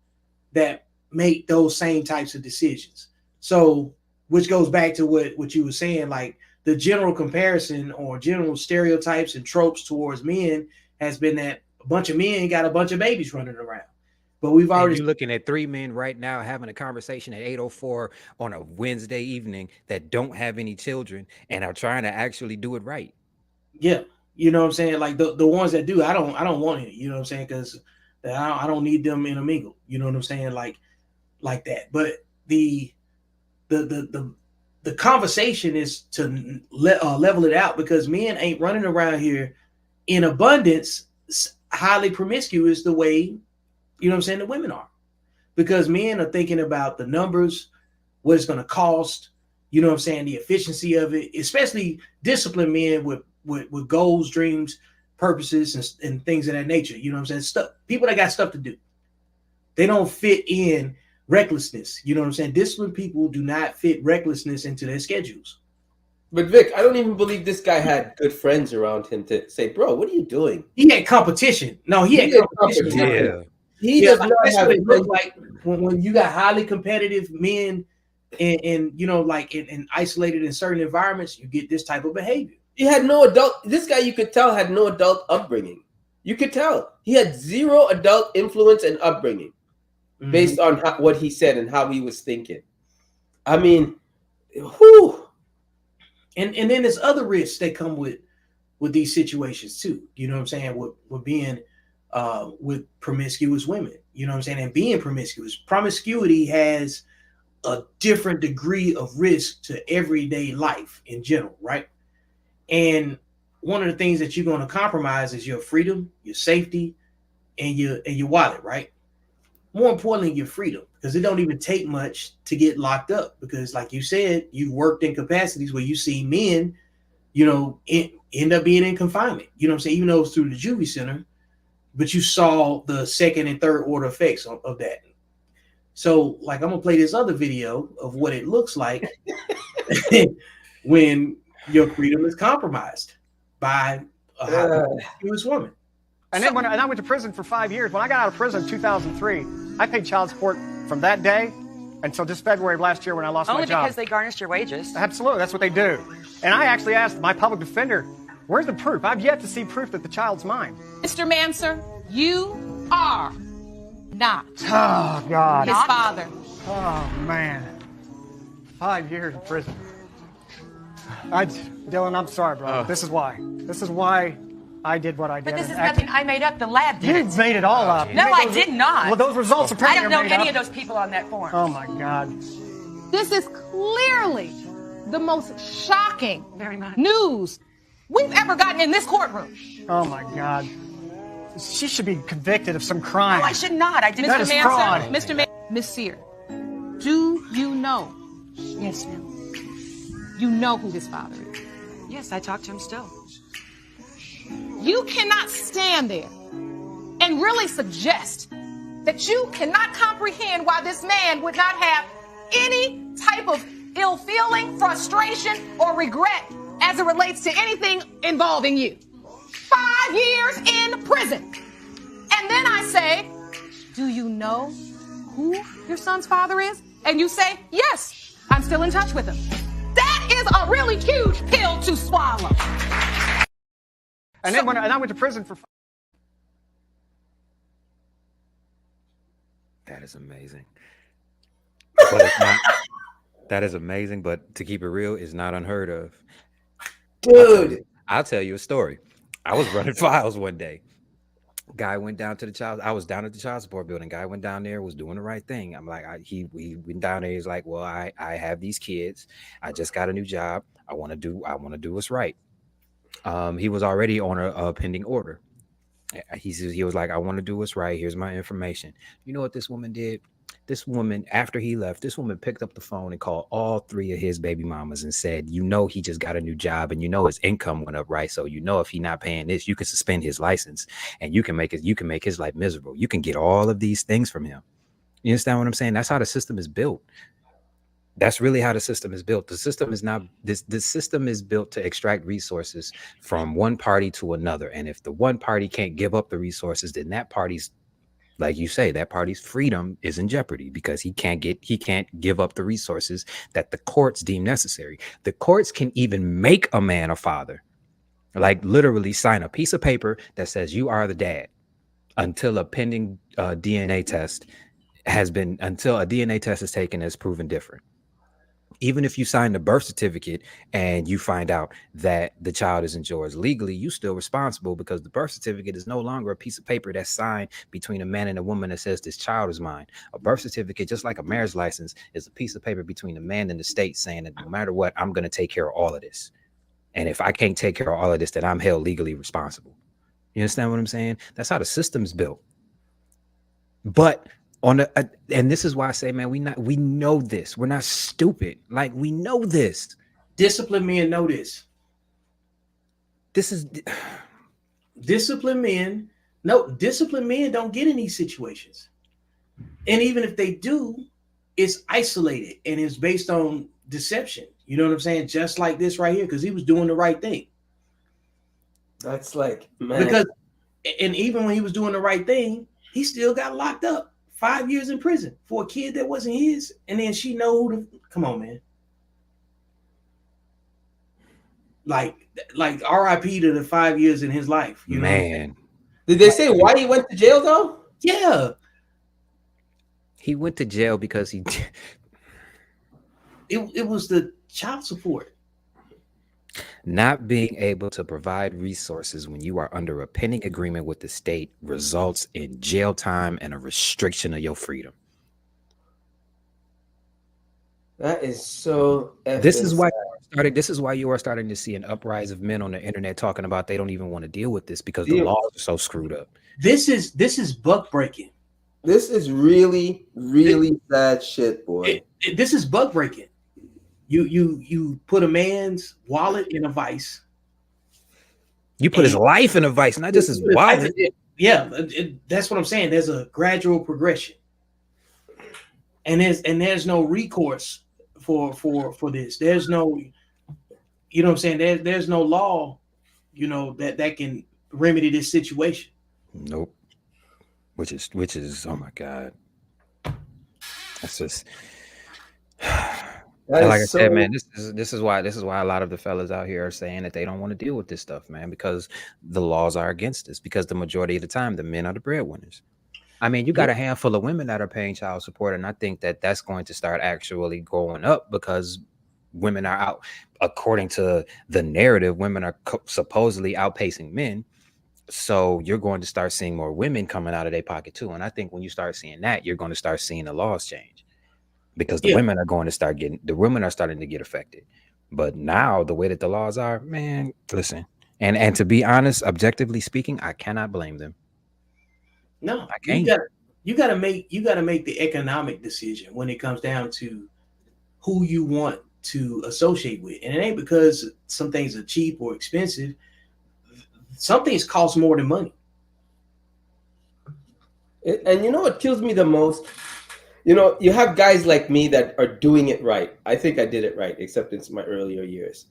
that make those same types of decisions. So, which goes back to what you were saying, like the general comparison or general stereotypes and tropes towards men has been that a bunch of men got a bunch of babies running around. But we've And already you're looking at 3 men right now having a conversation at 8:04 on a Wednesday evening that don't have any children and are trying to actually do it right. Yeah, you know what I'm saying? Like the ones that do, I don't want any, you know what I'm saying? Because I don't need them intermingled, you know what I'm saying? Like that. But the conversation is to level it out, because men ain't running around here in abundance, highly promiscuous the way, you know what I'm saying, the women are. Because men are thinking about the numbers, what it's going to cost, you know what I'm saying, the efficiency of it, especially disciplined men with goals, dreams, purposes, and things of that nature. You know what I'm saying? People that got stuff to do. They don't fit in recklessness. You know what I'm saying? Disciplined people do not fit recklessness into their schedules. But Vic, I don't even believe this guy had good friends around him to say, bro, what are you doing? He had competition. No, he had competition. Yeah. He does not that's have what it looks like when you got highly competitive men and you know, like in isolated in certain environments, you get this type of behavior. He had no adult. This guy, you could tell, had no adult upbringing. You could tell he had zero adult influence and upbringing, based on what he said and how he was thinking. I mean, whew. And then there's other risks that come with these situations too. You know what I'm saying? With being with promiscuous women. You know what I'm saying? And being promiscuous. Promiscuity has a different degree of risk to everyday life in general, right? And one of the things that you're going to compromise is your freedom, your safety, and your wallet, right? More importantly, your freedom, because it don't even take much to get locked up. Because, like you said, you've worked in capacities where you see men, you know, end up being in confinement. You know what I'm saying? Even though it's through the juvie center, but you saw the second and third order effects of that. So, like, I'm gonna play this other video of what it looks like when your freedom is compromised by a promiscuous woman. And then I went to prison for 5 years. When I got out of prison in 2003, I paid child support from that day until just February of last year when I lost my job. Only because they garnished your wages. Absolutely, that's what they do. And I actually asked my public defender, where's the proof? I've yet to see proof that the child's mine. Mr. Manser, you are not Oh, God. his father. Oh, man. 5 years in prison. Dylan, I'm sorry, bro. This is why. This is why I did what I did. But this is nothing I made up. The lab did. You made it all up. No, I did not. Well, those results I apparently don't know are made any up. of those people on that form. Oh, my God. This is clearly the most shocking news we've ever gotten in this courtroom. Oh, my God. She should be convicted of some crime. No, I should not. I did That is fraud. Mr. Miss Sear, do you know? Yes, ma'am. You know who his father is. Yes, I talk to him still. You cannot stand there and really suggest that you cannot comprehend why this man would not have any type of ill feeling, frustration, or regret as it relates to anything involving you. 5 years in prison. And then I say, do you know who your son's father is? And you say, yes, I'm still in touch with him. That is a really huge pill to swallow. And then I went to prison for... That is amazing. But it's not, that is amazing, but to keep it real, it's not unheard of. Dude. I'll tell you a story. I was running files one day. Guy went down to I was down at the child support building. Guy went down there, was doing the right thing. I'm like, he went down there. He's like, well, I have these kids. I just got a new job. I want to do what's right. He was already on a pending order. He was like, I want to do what's right. Here's my information. You know what this woman did? This woman, after he left, this woman picked up the phone and called all 3 of his baby mamas and said, you know, he just got a new job and you know his income went up, right? So you know if he not paying this, you can suspend his license and you can make his life miserable. You can get all of these things from him. You understand what I'm saying? That's how the system is built. That's really how the system is built. The system is not this system is built to extract resources from one party to another. And if the one party can't give up the resources, then that party's, like you say, that party's freedom is in jeopardy because he can't give up the resources that the courts deem necessary. The courts can even make a man a father, like literally sign a piece of paper that says you are the dad until a pending DNA test until a DNA test is taken is proven different. Even if you sign the birth certificate and you find out that the child isn't yours legally, you're still responsible, because the birth certificate is no longer a piece of paper that's signed between a man and a woman that says this child is mine. A birth certificate, just like a marriage license, is a piece of paper between the man and the state saying that no matter what, I'm going to take care of all of this. And if I can't take care of all of this, then I'm held legally responsible. You understand what I'm saying? That's how the system's built. But and this is why I say, man, we know this. We're not stupid. Like, we know this. Disciplined men know this. This is disciplined men. No, disciplined men don't get in these situations. And even if they do, it's isolated and it's based on deception. You know what I'm saying? Just like this right here, because he was doing the right thing. That's like, man. Because, and even when he was doing the right thing, he still got locked up 5 years in prison for a kid that wasn't his. And then she know who to, come on, man. Like RIP to the 5 years in his life. You know? Did they say why he went to jail though? Yeah. He went to jail because it was the child support. Not being able to provide resources when you are under a pending agreement with the state results in jail time and a restriction of your freedom. That is so. This is why you are starting to see an uprising of men on the internet talking about they don't even want to deal with this because the laws are so screwed up. This is buck breaking. This is really, really sad shit, boy. This is buck breaking. You put a man's wallet in a vice. You put his life in a vice, not just his wallet. Yeah, that's what I'm saying. There's a gradual progression, and there's no recourse for this. There's no, you know what I'm saying. There's no law, you know, that can remedy this situation. Nope. Which is oh my God. That's just. And like I said, man, this is why a lot of the fellas out here are saying that they don't want to deal with this stuff, man, because the laws are against us. Because the majority of the time, the men are the breadwinners. I mean, you got a handful of women that are paying child support, and I think that that's going to start actually going up because women are out, according to the narrative, women are supposedly outpacing men. So you're going to start seeing more women coming out of their pocket too. And I think when you start seeing that, you're going to start seeing the laws change. Because the women are going to starting to get affected. But now the way that the laws are, man, listen. And to be honest, objectively speaking, I cannot blame them. No, I can't. You gotta make the economic decision when it comes down to who you want to associate with. And it ain't because some things are cheap or expensive. Some things cost more than money. And you know what kills me the most? You know, you have guys like me that are doing it right. I think I did it right, except in my earlier years.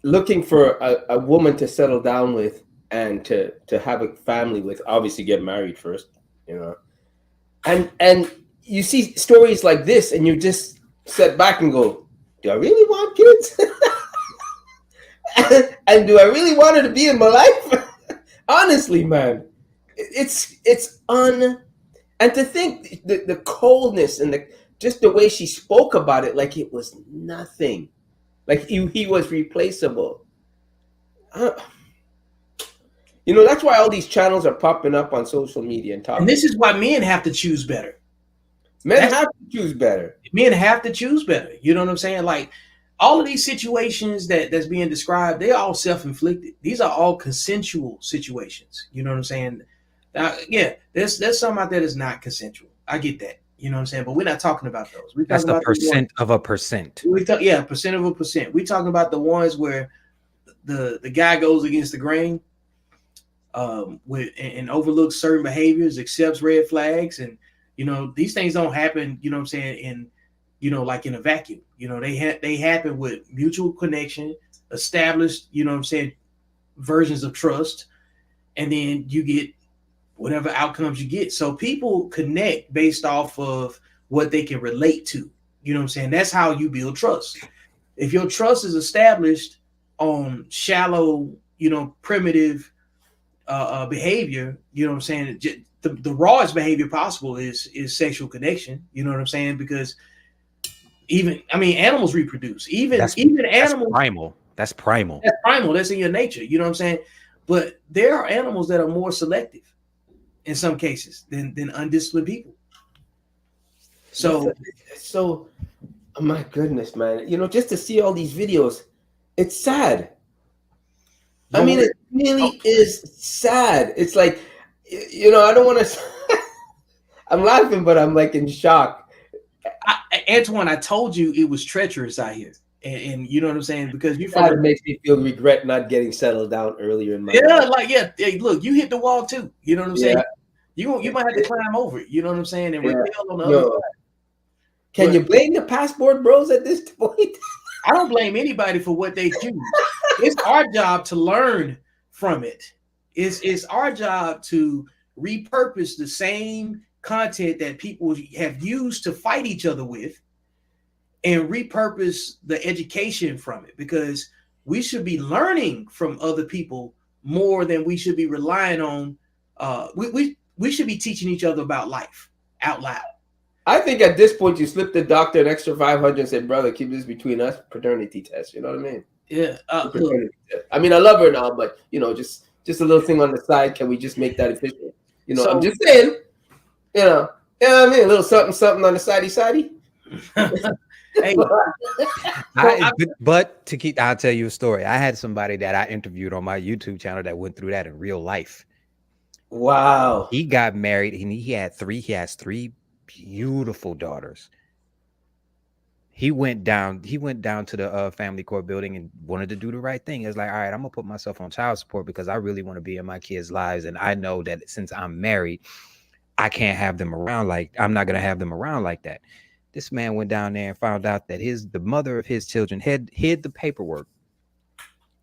Looking for a woman to settle down with and to have a family with, obviously get married first, you know. And you see stories like this and you just sit back and go, do I really want kids? And do I really want her to be in my life? Honestly, man, and to think the coldness and just the way she spoke about it, like it was nothing, like he was replaceable. You know, that's why all these channels are popping up on social media and talking. And this is why men have to choose better. Men have to choose better. Men have to choose better. You know what I'm saying? Like all of these situations that's being described, they're all self-inflicted. These are all consensual situations. You know what I'm saying? Yeah, there's some out there that's not consensual. I get that. You know what I'm saying? But we're not talking about those. We're That's talking the percent of a percent. Percent of a percent. We're talking about the ones where the guy goes against the grain, and overlooks certain behaviors, accepts red flags, and you know these things don't happen. You know what I'm saying? Like in a vacuum. You know they happen with mutual connection, established. You know what I'm saying? Versions of trust, and then you get whatever outcomes you get. So people connect based off of what they can relate to. You know what I'm saying? That's how you build trust. If your trust is established on shallow, primitive behavior, you know what I'm saying? the rawest behavior possible is sexual connection. You know what I'm saying? Because animals reproduce. Even animals. That's primal. That's primal. That's in your nature. You know what I'm saying? But there are animals that are more selective in some cases than undisciplined people. So oh my goodness, man. Just to see all these videos, it's sad. I mean, it really is sad. It's like, I don't want to. I'm laughing, but I'm like in shock. Antoine, I told you it was treacherous out here. And you know what I'm saying? Because it makes me feel regret not getting settled down earlier in my life. Hey, look, you hit the wall too. You know what I'm saying? You might have to climb over it. You know what I'm saying? And repel on the other side. Can you blame the passport bros at this point? I don't blame anybody for what they choose. It's our job to learn from it. It's our job to repurpose the same content that people have used to fight each other with, and repurpose the education from it, because we should be learning from other people more than we should be relying on. We should be teaching each other about life out loud. I think at this point you slip the doctor an extra 500 and say, brother, keep this between us. Paternity test. You know what I mean? Yeah. I mean, I love her now, but just a little thing on the side. Can we just make that official? I'm just saying. What I mean? A little something on the sidey. Hey, but I'll tell you a story. I had somebody that I interviewed on my YouTube channel that went through that in real life. Wow. He got married and he has three beautiful daughters. He went down to the family court building and wanted to do the right thing. It's like, all right, I'm gonna put myself on child support because I really want to be in my kids' lives, and I know that since I'm married, I can't have them around I'm not gonna have them around like that. This man went down there and found out that the mother of his children hid the paperwork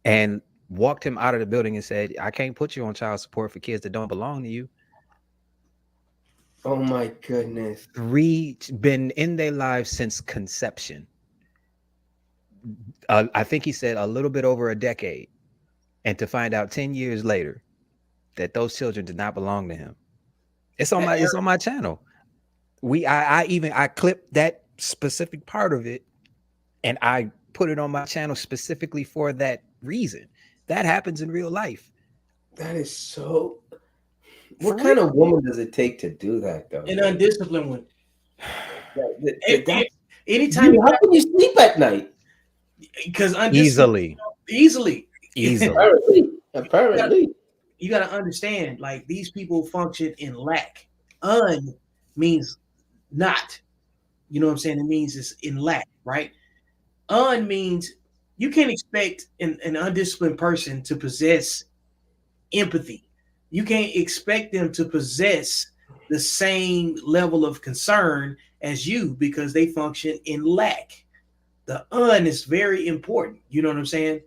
and walked him out of the building and said, I can't put you on child support for kids that don't belong to you. Oh my goodness. 3 been in their lives since conception. I think he said a little bit over a decade. And to find out 10 years later that those children did not belong to him. It's on my channel. I clipped that specific part of it and I put it on my channel specifically for that reason. That happens in real life. That is so. What kind of woman does it take to do that, though? An undisciplined one. Anytime. How can you sleep at night? Because easily. Apparently. You got to understand, like, these people function in lack. Means not. You know what I'm saying? It means it's in lack, right? Means you can't expect an undisciplined person to possess empathy. You can't expect them to possess the same level of concern as you because they function in lack. The is very important. You know what I'm saying?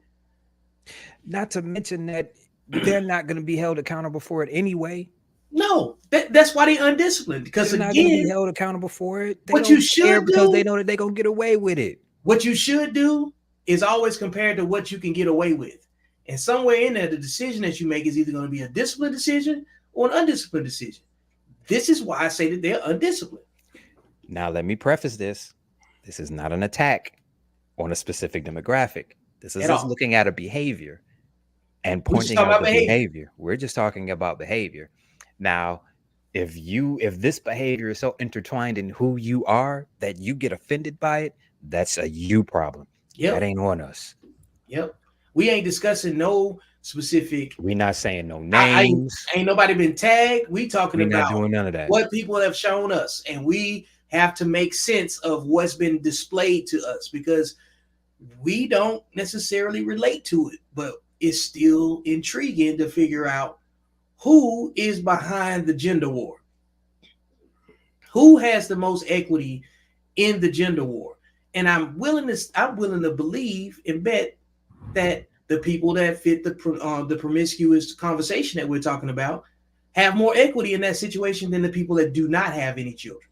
Not to mention that they're not going to be held accountable for it anyway. No, that's why they're undisciplined. Because they're not going to be held accountable for it. What you should do, because they know that they're going to get away with it. What you should do is always compare to what you can get away with. And somewhere in there, the decision that you make is either going to be a disciplined decision or an undisciplined decision. This is why I say that they're undisciplined. Now, let me preface this. This is not an attack on a specific demographic. This is just looking at a behavior and pointing out the behavior. We're just talking about behavior. Now, if this behavior is so intertwined in who you are that you get offended by it, that's a you problem. Yep. That ain't on us. Yep. We ain't discussing no specific. We're not saying no names. Ain't nobody been tagged. We talking about not doing none of that. What people have shown us, and we have to make sense of what's been displayed to us because we don't necessarily relate to it, but it's still intriguing to figure out who is behind the gender war. Who has the most equity in the gender war? And I'm willing to believe and bet that the people that fit the promiscuous conversation that we're talking about have more equity in that situation than the people that do not have any children.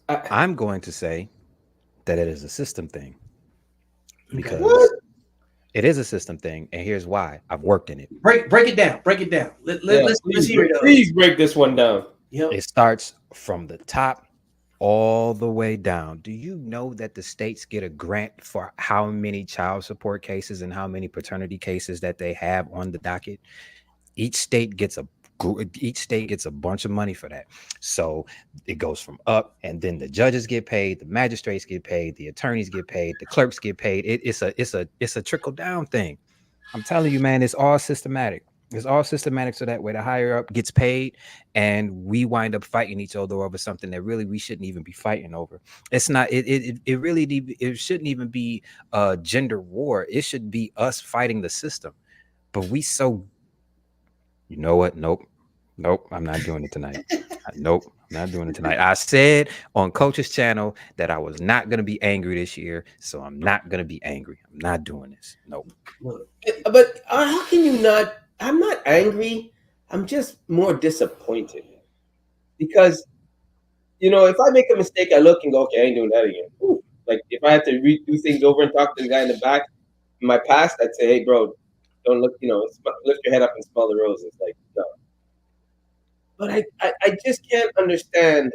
I'm going to say that it is a system thing because It is a system thing, and here's why. I've worked in it. Break it down. Break it down. Let's hear it. Please break this one down. Yep. It starts from the top all the way down. Do you know that the states get a grant for how many child support cases and how many paternity cases that they have on the docket? Each state gets a bunch of money for that. So it goes from up, and then the judges get paid, the magistrates get paid, the attorneys get paid, the clerks get paid. It's a trickle down thing. I'm telling you, man, it's all systematic. It's all systematic, so that way the higher up gets paid, and we wind up fighting each other over something that really we shouldn't even be fighting over. It's not. It shouldn't even be a gender war. It should be us fighting the system. But we so. You know what? Nope. I'm not doing it tonight. Nope. I'm not doing it tonight. I said on Coach's channel that I was not going to be angry this year, so I'm not going to be angry. I'm not doing this. Nope. But how can you not? I'm not angry. I'm just more disappointed because, if I make a mistake, I look and go, okay, I ain't doing that again. Ooh. Like if I had to redo things over and talk to the guy in the back in my past, I'd say, hey, bro, don't look, lift your head up and smell the roses. Like, no. But I just can't understand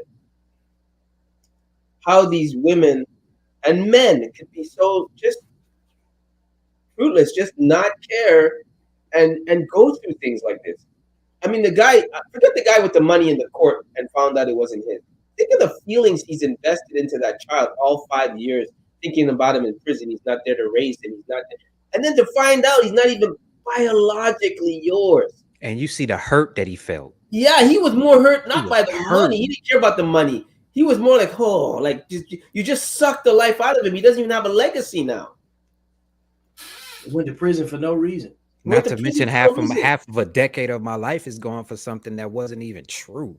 how these women and men could be so just fruitless, just not care and go through things like this. I mean, forget the guy with the money in the court and found out it wasn't his. Think of the feelings he's invested into that child all 5 years, thinking about him in prison. He's not there to raise him. He's not there. And then to find out he's not even biologically yours. And you see the hurt that he felt. Yeah, he was more hurt not by the money. He didn't care about the money. He was more like, you just sucked the life out of him. He doesn't even have a legacy now. He went to prison for no reason. Not to mention half of a decade of my life is gone for something that wasn't even true.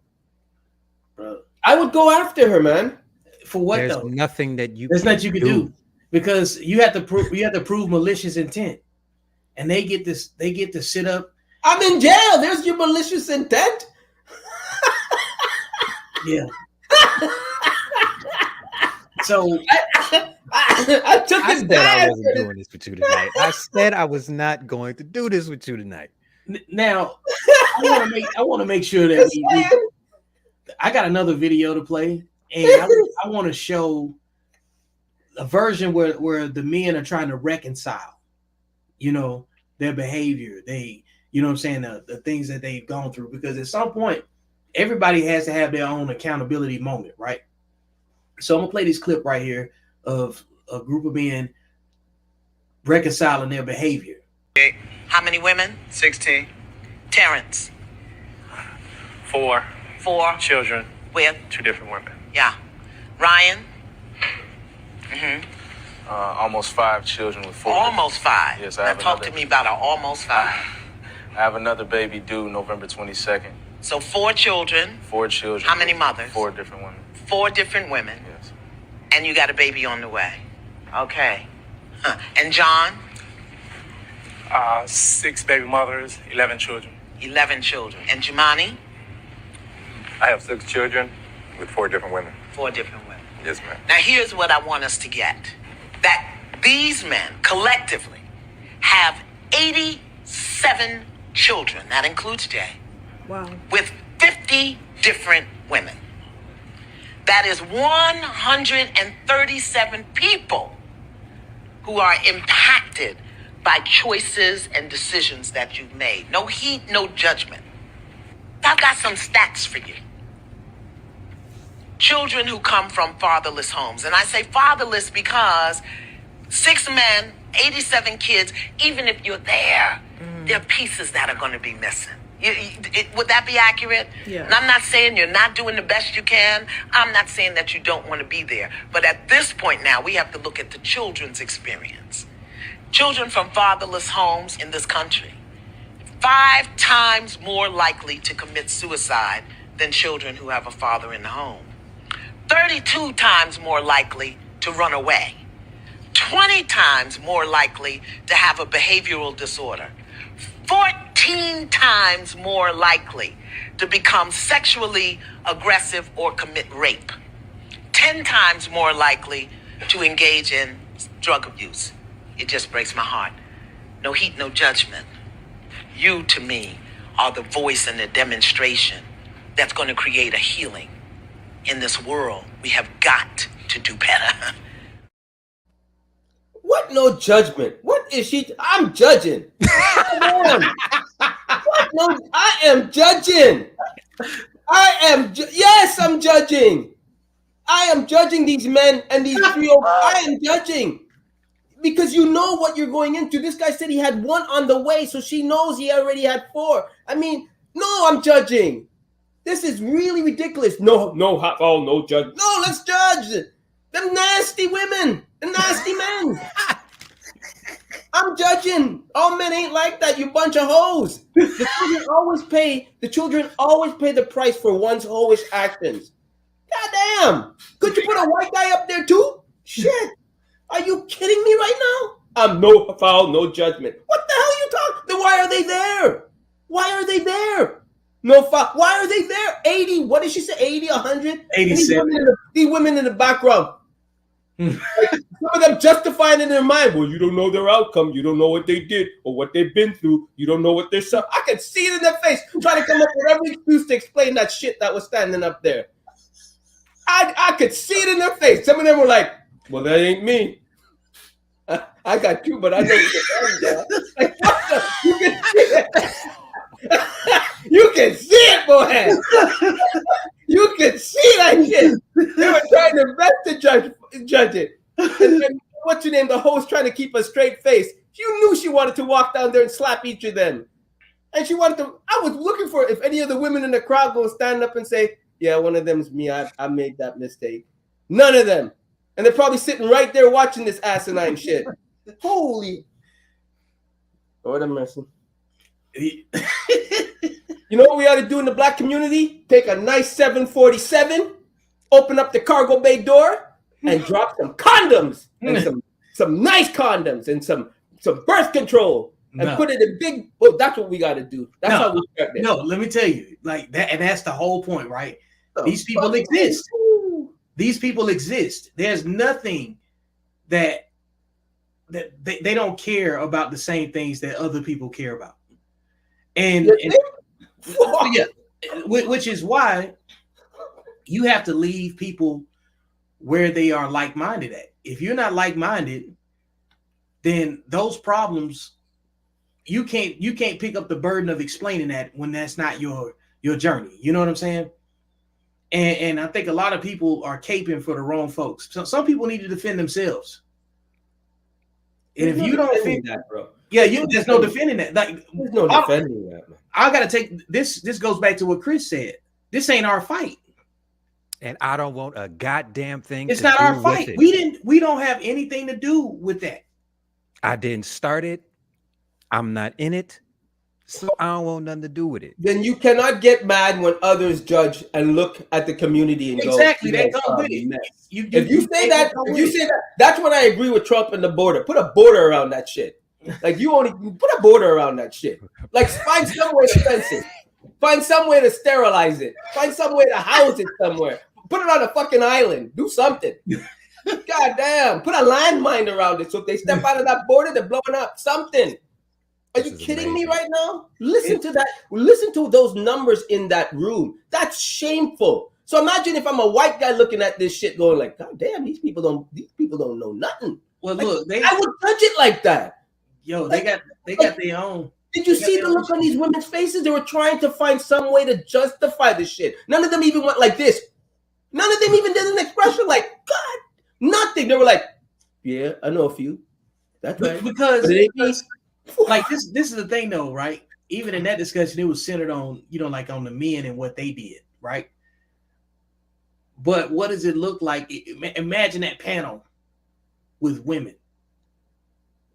Bro, I would go after her, man. For what There's though? nothing that you. There's nothing you can do because you have to prove malicious intent, and they get to sit up. I'm in jail. There's your malicious intent. Yeah. So I took his dad. I wasn't doing this with you tonight. I said I was not going to do this with you tonight. Now, I want to make sure that I got another video to play, and I want to show a version where the men are trying to reconcile, their behavior. You know what I'm saying, the things that they've gone through, because at some point, everybody has to have their own accountability moment, right? So I'm gonna play this clip right here of a group of men reconciling their behavior. How many women? 16. Terrence. 4. 4. Children. With? 2 different women. Yeah. Ryan? Almost 5 children with 4. Almost 5. Yes, now talk to me about an almost 5. I have another baby due November 22nd. So 4 children. 4 children. How many mothers? 4 different women. 4 different women. Yes. And you got a baby on the way. Okay. And John? 6 baby mothers, 11 children. 11 children. And Jumani? I have 6 children with 4 different women. 4 different women. Yes, ma'am. Now here's what I want us to get. That these men collectively have 87 children. That includes Jay. Wow. With 50 different women. That is 137 people who are impacted by choices and decisions that you've made. No heat, no judgment. I've got some stats for you. Children who come from fatherless homes. And I say fatherless because 6 men, 87 kids, even if you're there, there are pieces that are going to be missing. Would that be accurate? Yeah. And I'm not saying you're not doing the best you can. I'm not saying that you don't want to be there. But at this point now, we have to look at the children's experience. Children from fatherless homes in this country, 5 times more likely to commit suicide than children who have a father in the home. 32 times more likely to run away. 20 times more likely to have a behavioral disorder. 14 times more likely to become sexually aggressive or commit rape. 10 times more likely to engage in drug abuse. It just breaks my heart. no heat, no judgment. You, to me, are the voice and the demonstration that's going to create a healing in this world. We have got to do better. What? No judgment? What is she? I'm judging. Come on. What? No, I am judging. Yes, I'm judging. I am judging these men and these three. I am judging. Because you know what you're going into. This guy said he had one on the way, so she knows he already had 4. I mean, no, I'm judging. This is really ridiculous. No judge. No, let's judge. Them nasty women, the nasty men. I'm judging. All men ain't like that, you bunch of hoes. The children always pay the price for one's hoish actions. God damn. Could you put a white guy up there too? Shit. Are you kidding me right now? I'm no foul, no judgment. What the hell are you talking? Then why are they there? Why are they there? No foul. Why are they there? 80. What did she say? 80, 100? 87. These women in the background. Some of them justifying in their mind. Well, you don't know their outcome. You don't know what they did or what they've been through. You don't know what they're suffering. I could see it in their face, trying to come up with every excuse to explain that shit that was standing up there. I could see it in their face. Some of them were like, well, that ain't me. I got you, but I know you're like, what the? You can see it. You can see it, boy. You can see that shit. They were trying their best to judge it. And what's your name? The host trying to keep a straight face. You knew she wanted to walk down there and slap each of them. And she wanted to. I was looking for if any of the women in the crowd go stand up and say, yeah, one of them's me. I made that mistake. None of them. And they're probably sitting right there watching this asinine shit. Holy. Lord have mercy. You know what we ought to do in the black community? Take a nice 747, open up the cargo bay door, and drop some condoms. And some nice condoms and some birth control. And put it in big. Well, that's what we got to do. That's how we start there. No, let me tell you. Like that, and that's the whole point, right? These people exist. These people exist. There's nothing that they don't care about the same things that other people care about. And yeah, which is why you have to leave people where they are like-minded at. If you're not like-minded, then those problems you can't pick up the burden of explaining that when that's not your journey. You know what I'm saying? And I think a lot of people are caping for the wrong folks. So some people need to defend themselves. And if you don't defend that, bro, there's no defending that. Like, there's no defending that, man. I gotta take this. This goes back to what Chris said. This ain't our fight, and I don't want a goddamn thing. It's not our fight. We don't have anything to do with that. I didn't start it. I'm not in it. So I don't want nothing to do with it. Then you cannot get mad when others judge and look at the community and exactly. go, They come with it. If you say that, that's when I agree with Trump and the border. Put a border around that shit. Like you put a border around that shit. Like find some way to fence it. Find some way to sterilize it. Find some way to house it somewhere. Put it on a fucking island. Do something. God damn. Put a landmine around it so if they step out of that border, they're blowing up. Something. Are you kidding me right now? Listen to that. Listen to those numbers in that room. That's shameful. So imagine if I'm a white guy looking at this shit going like, God damn, these people don't know nothing. Well, look, I would judge it like that. Yo, they got their own. Did you see the look on these women's faces? They were trying to find some way to justify the shit. None of them even went like this. None of them even did an expression like, God, nothing. They were like, yeah, I know a few. That's right. Because like this is the thing though, right? Even in that discussion, it was centered on, like on the men and what they did, right? But what does it look like? Imagine that panel with women.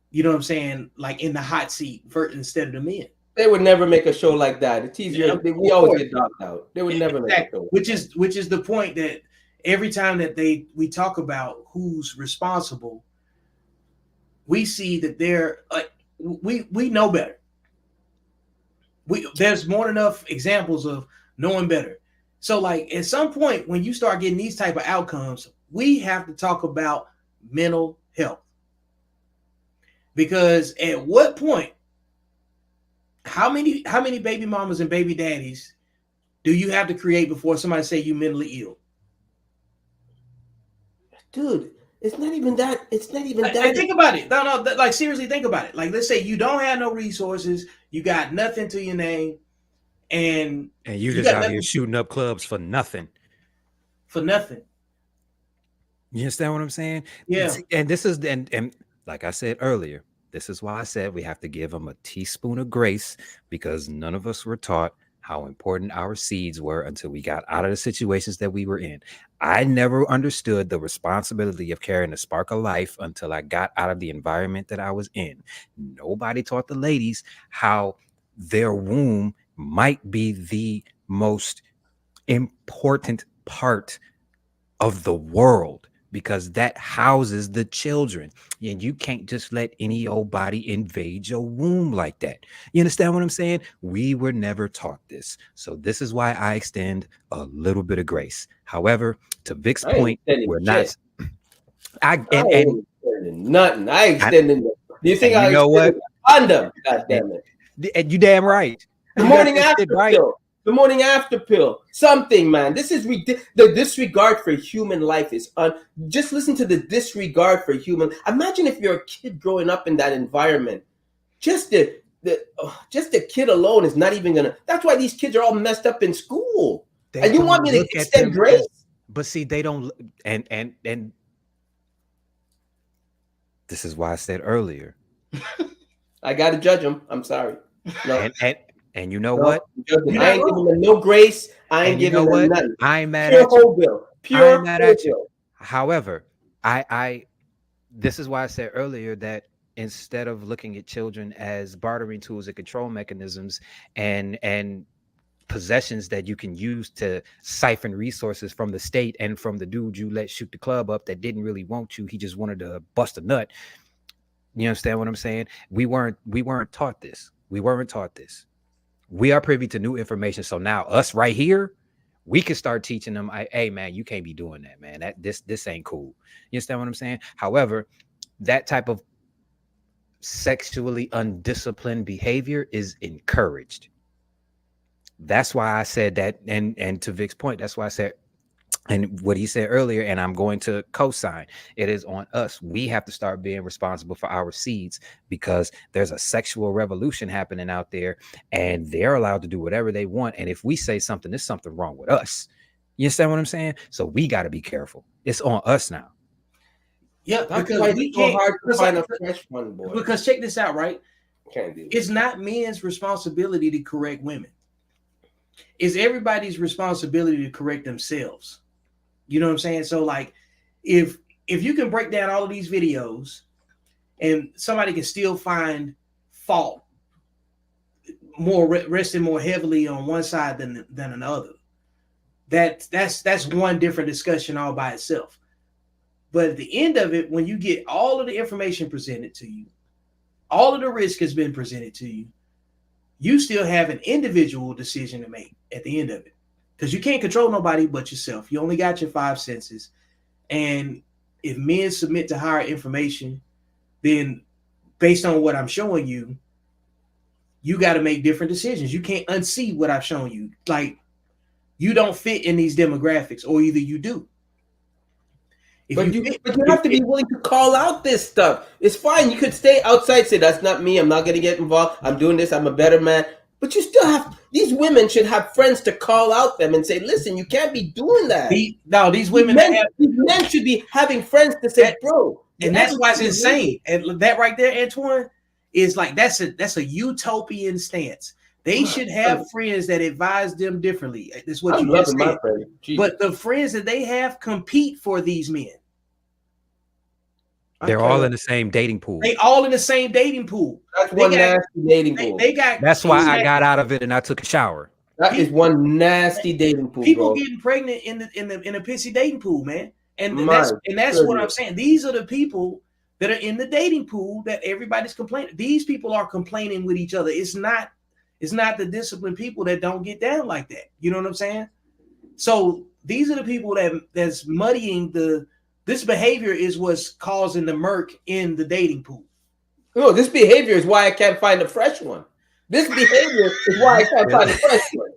You know what I'm saying? Like in the hot seat instead of the men. They would never make a show like that. It's easier. We always get knocked out. They would never make a show. Which is the point that every time that we talk about who's responsible, we see that they're we know better. There's more than enough examples of knowing better. So like at some point when you start getting these type of outcomes, we have to talk about mental health. Because at what point, how many baby mamas and baby daddies do you have to create before somebody say you mentally ill? Dude, it's not even that. It's not even that. Like, think about it. No, like seriously, think about it. Like, let's say you don't have no resources, you got nothing to your name, and you just out here shooting up clubs for nothing. For nothing. You understand what I'm saying? Yeah. And this is and like I said earlier, this is why I said we have to give them a teaspoon of grace, because none of us were taught how important our seeds were until we got out of the situations that we were in. I never understood the responsibility of carrying a spark of life until I got out of the environment that I was in. Nobody taught the ladies how their womb might be the most important part of the world, because that houses the children, and you can't just let any old body invade your womb like that. You understand what I'm saying? We were never taught this, so this is why I extend a little bit of grace. However, to Vic's point, we're not. I ain't extending nothing. I extending. Do you think I know what? Condom? God damn it! And you damn right. The morning after pill. The morning after pill. Something, man. This is the disregard for human life is just listen to the disregard for human. Imagine if you're a kid growing up in that environment. Just the kid alone is not even gonna. That's why these kids are all messed up in school. And you want me to extend grace? But see, they don't. And this is why I said earlier. I gotta judge them. I'm sorry. No. And you know what? I ain't giving them no grace. I ain't giving them nothing. I ain't mad at you. Bill. I ain't mad at you. However, I this is why I said earlier that instead of looking at children as bartering tools and control mechanisms and possessions that you can use to siphon resources from the state and from the dude you let shoot the club up that didn't really want you, he just wanted to bust a nut. You understand what I'm saying? We weren't taught this. We weren't taught this. We are privy to new information. So now us right here, we can start teaching them, hey man, you can't be doing that, man. This ain't cool. You understand what I'm saying? However, that type of sexually undisciplined behavior is encouraged. That's why I said that, and to Vic's point, that's why I said, and what he said earlier, and I'm going to co-sign, it is on us. We have to start being responsible for our seeds, because there's a sexual revolution happening out there, and they're allowed to do whatever they want. And if we say something, there's something wrong with us. You understand what I'm saying? So we got to be careful. It's on us now. Yeah, that's why it's so hard to find a fresh one, boy. Because check this out, right? Can't do it. It's not men's responsibility to correct women. It's everybody's responsibility to correct themselves. You know what I'm saying? So like, if you can break down all of these videos and somebody can still find fault resting more heavily on one side than another, that's one different discussion all by itself. But at the end of it, when you get all of the information presented to you, all of the risk has been presented to you, you still have an individual decision to make at the end of it. Because you can't control nobody but yourself. You only got your 5 senses. And if men submit to higher information, then based on what I'm showing you, you got to make different decisions. You can't unsee what I've shown you. Like, you don't fit in these demographics, or either you do. But you have to be willing to call out this stuff. It's fine. You could stay outside, say, that's not me. I'm not going to get involved. I'm doing this. I'm a better man. But you still have, these women should have friends to call out them and say, listen, you can't be doing that. These men should be having friends to say, bro. And that's why it's insane. And that right there, Antoine, is like, that's a utopian stance. They should have friends that advise them differently. That's what you just said. But the friends that they have compete for these men. They're all in the same dating pool. They all in the same dating pool. That's one nasty dating pool. That's why I got out of it and I took a shower. That is one nasty dating pool. People getting pregnant in a pissy dating pool, man. And that's what I'm saying. These are the people that are in the dating pool that everybody's complaining. These people are complaining with each other. It's not the disciplined people that don't get down like that. You know what I'm saying? So these are the people that's muddying this behavior is what's causing the murk in the dating pool. No, this behavior is why I can't find a fresh one. This behavior is why I can't find a fresh one.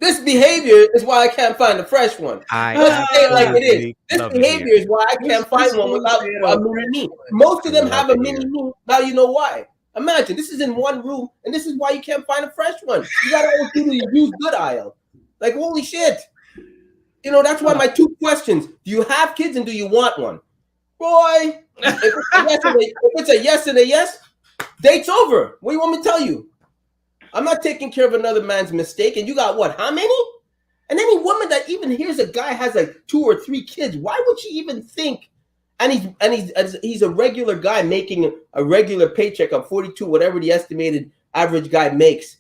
This behavior is why I can't find a fresh one. Let's say it like it is. This behavior is why I can't find one without a mini me. Most of them have a mini me. Now you know why. Imagine this is in one room, and this is why you can't find a fresh one. You gotta always do the used good aisle. Like holy shit. You know, that's why my two questions: do you have kids and do you want one? Boy, if it's a yes and a yes, date's over. What do you want me to tell you? I'm not taking care of another man's mistake. And you got what? How many? And any woman that even hears a guy has like 2 or 3 kids, why would she even think? And he's a regular guy making a regular paycheck of 42, whatever the estimated average guy makes.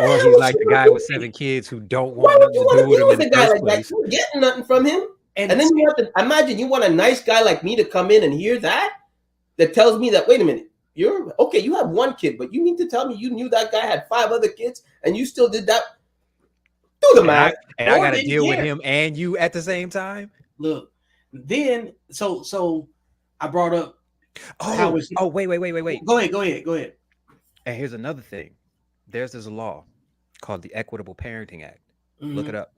Or he's like the guy with 7 kids who don't want nothing to do with him in the first place. You're getting nothing from him. And then you have to imagine you want a nice guy like me to come in and hear that tells me that, wait a minute, you're okay, you have 1 kid, but you need to tell me you knew that guy had 5 other kids and you still did that. Do the math. And I got to deal with him and you at the same time. Look, then so I brought up. Wait. Go ahead. And here's another thing. There's a law called the Equitable Parenting Act. Mm-hmm. Look it up.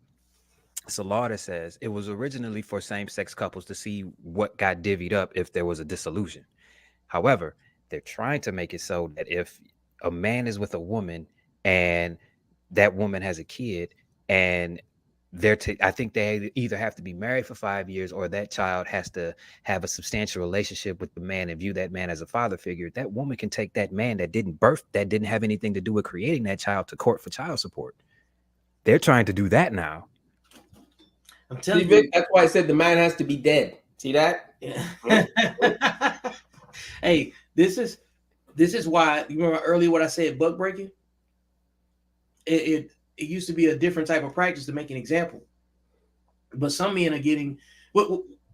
It's a law that says it was originally for same-sex couples to see what got divvied up if there was a dissolution. However, they're trying to make it so that if a man is with a woman and that woman has a kid and I think they either have to be married for 5 years or that child has to have a substantial relationship with the man and view that man as a father figure. That woman can take that man that didn't have anything to do with creating that child to court for child support. They're trying to do that now. I'm telling you, that's why I said the man has to be dead. See that? Yeah. Hey, this is why you remember earlier what I said, buck breaking. It used to be a different type of practice to make an example, but some men are getting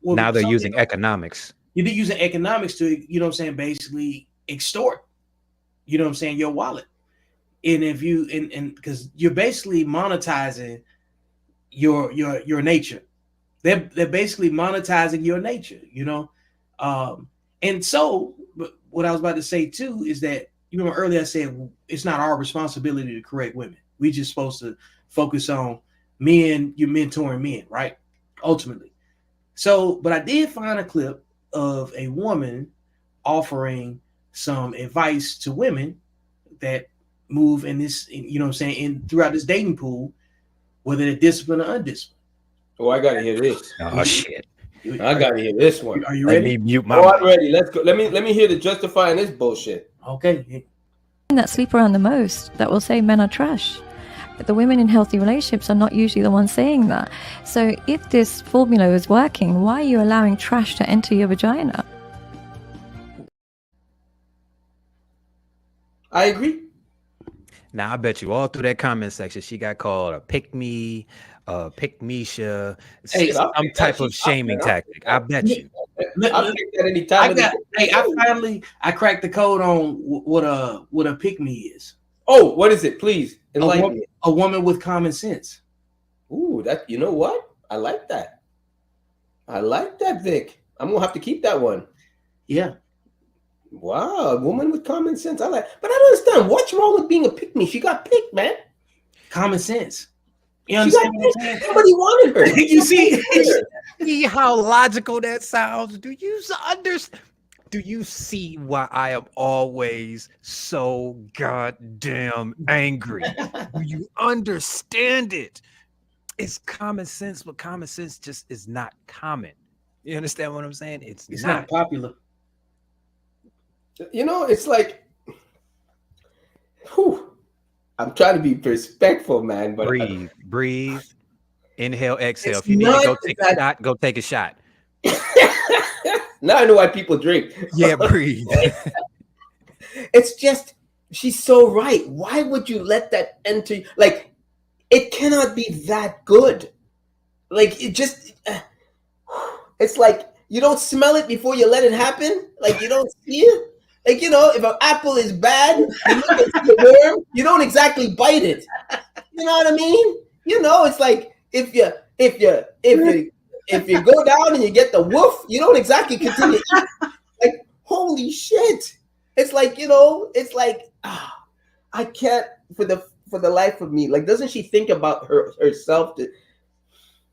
now they're using economics. You're using economics to, you know what I'm saying, basically extort, you know what I'm saying, your wallet. And if you and because you're basically monetizing your nature. They're basically monetizing your nature, you know. And so but what I was about to say too is that, you remember earlier I said it's not our responsibility to correct women. We just supposed to focus on men, you're mentoring men, right? Ultimately. So, but I did find a clip of a woman offering some advice to women that move in this, you know what I'm saying, throughout this dating pool, whether they're disciplined or undisciplined. Oh, I gotta hear this. Oh shit. I gotta hear this one. Are you ready? Let me mute my I'm ready. Let's go. Let me hear the justifying this bullshit. Okay. That sleep around the most that will say men are trash. But the women in healthy relationships are not usually the ones saying that. So if this formula is working, why are you allowing trash to enter your vagina? I agree. Now I bet you all through that comment section she got called a pick-me, pick-misha, some type of shaming tactic. I bet you. I'll take that anytime. I cracked the code on what a pick-me is. Oh, what is it? Please enlighten me. A woman with common sense. Ooh, that, you know what? I like that. I like that, Vic. I'm gonna have to keep that one. Yeah. Wow, a woman with common sense. I like, but I don't understand. What's wrong with being a pick-me? She got picked, man. Common sense. You understand what I'm saying? Somebody wanted her. You see how logical that sounds? Do you see why I am always so goddamn angry? Do you understand it? It's common sense, but common sense just is not common. You understand what I'm saying? It's not popular. You know, it's like, whew, I'm trying to be respectful, man. But breathe, inhale, exhale. If you need to go take a shot, go take a shot. Now I know why people drink. Yeah, breathe. It's just, she's so right. Why would you let that enter? Like, it cannot be that good. Like, it just, it's like, you don't smell it before you let it happen. Like, you don't see it. Like, you know, if an apple is bad, you look at the worm, you don't exactly bite it. You know what I mean? You know, it's like if you go down and you get the woof, you don't exactly continue. Like, holy shit! It's like, it's like I can't for the life of me. Like, doesn't she think about herself?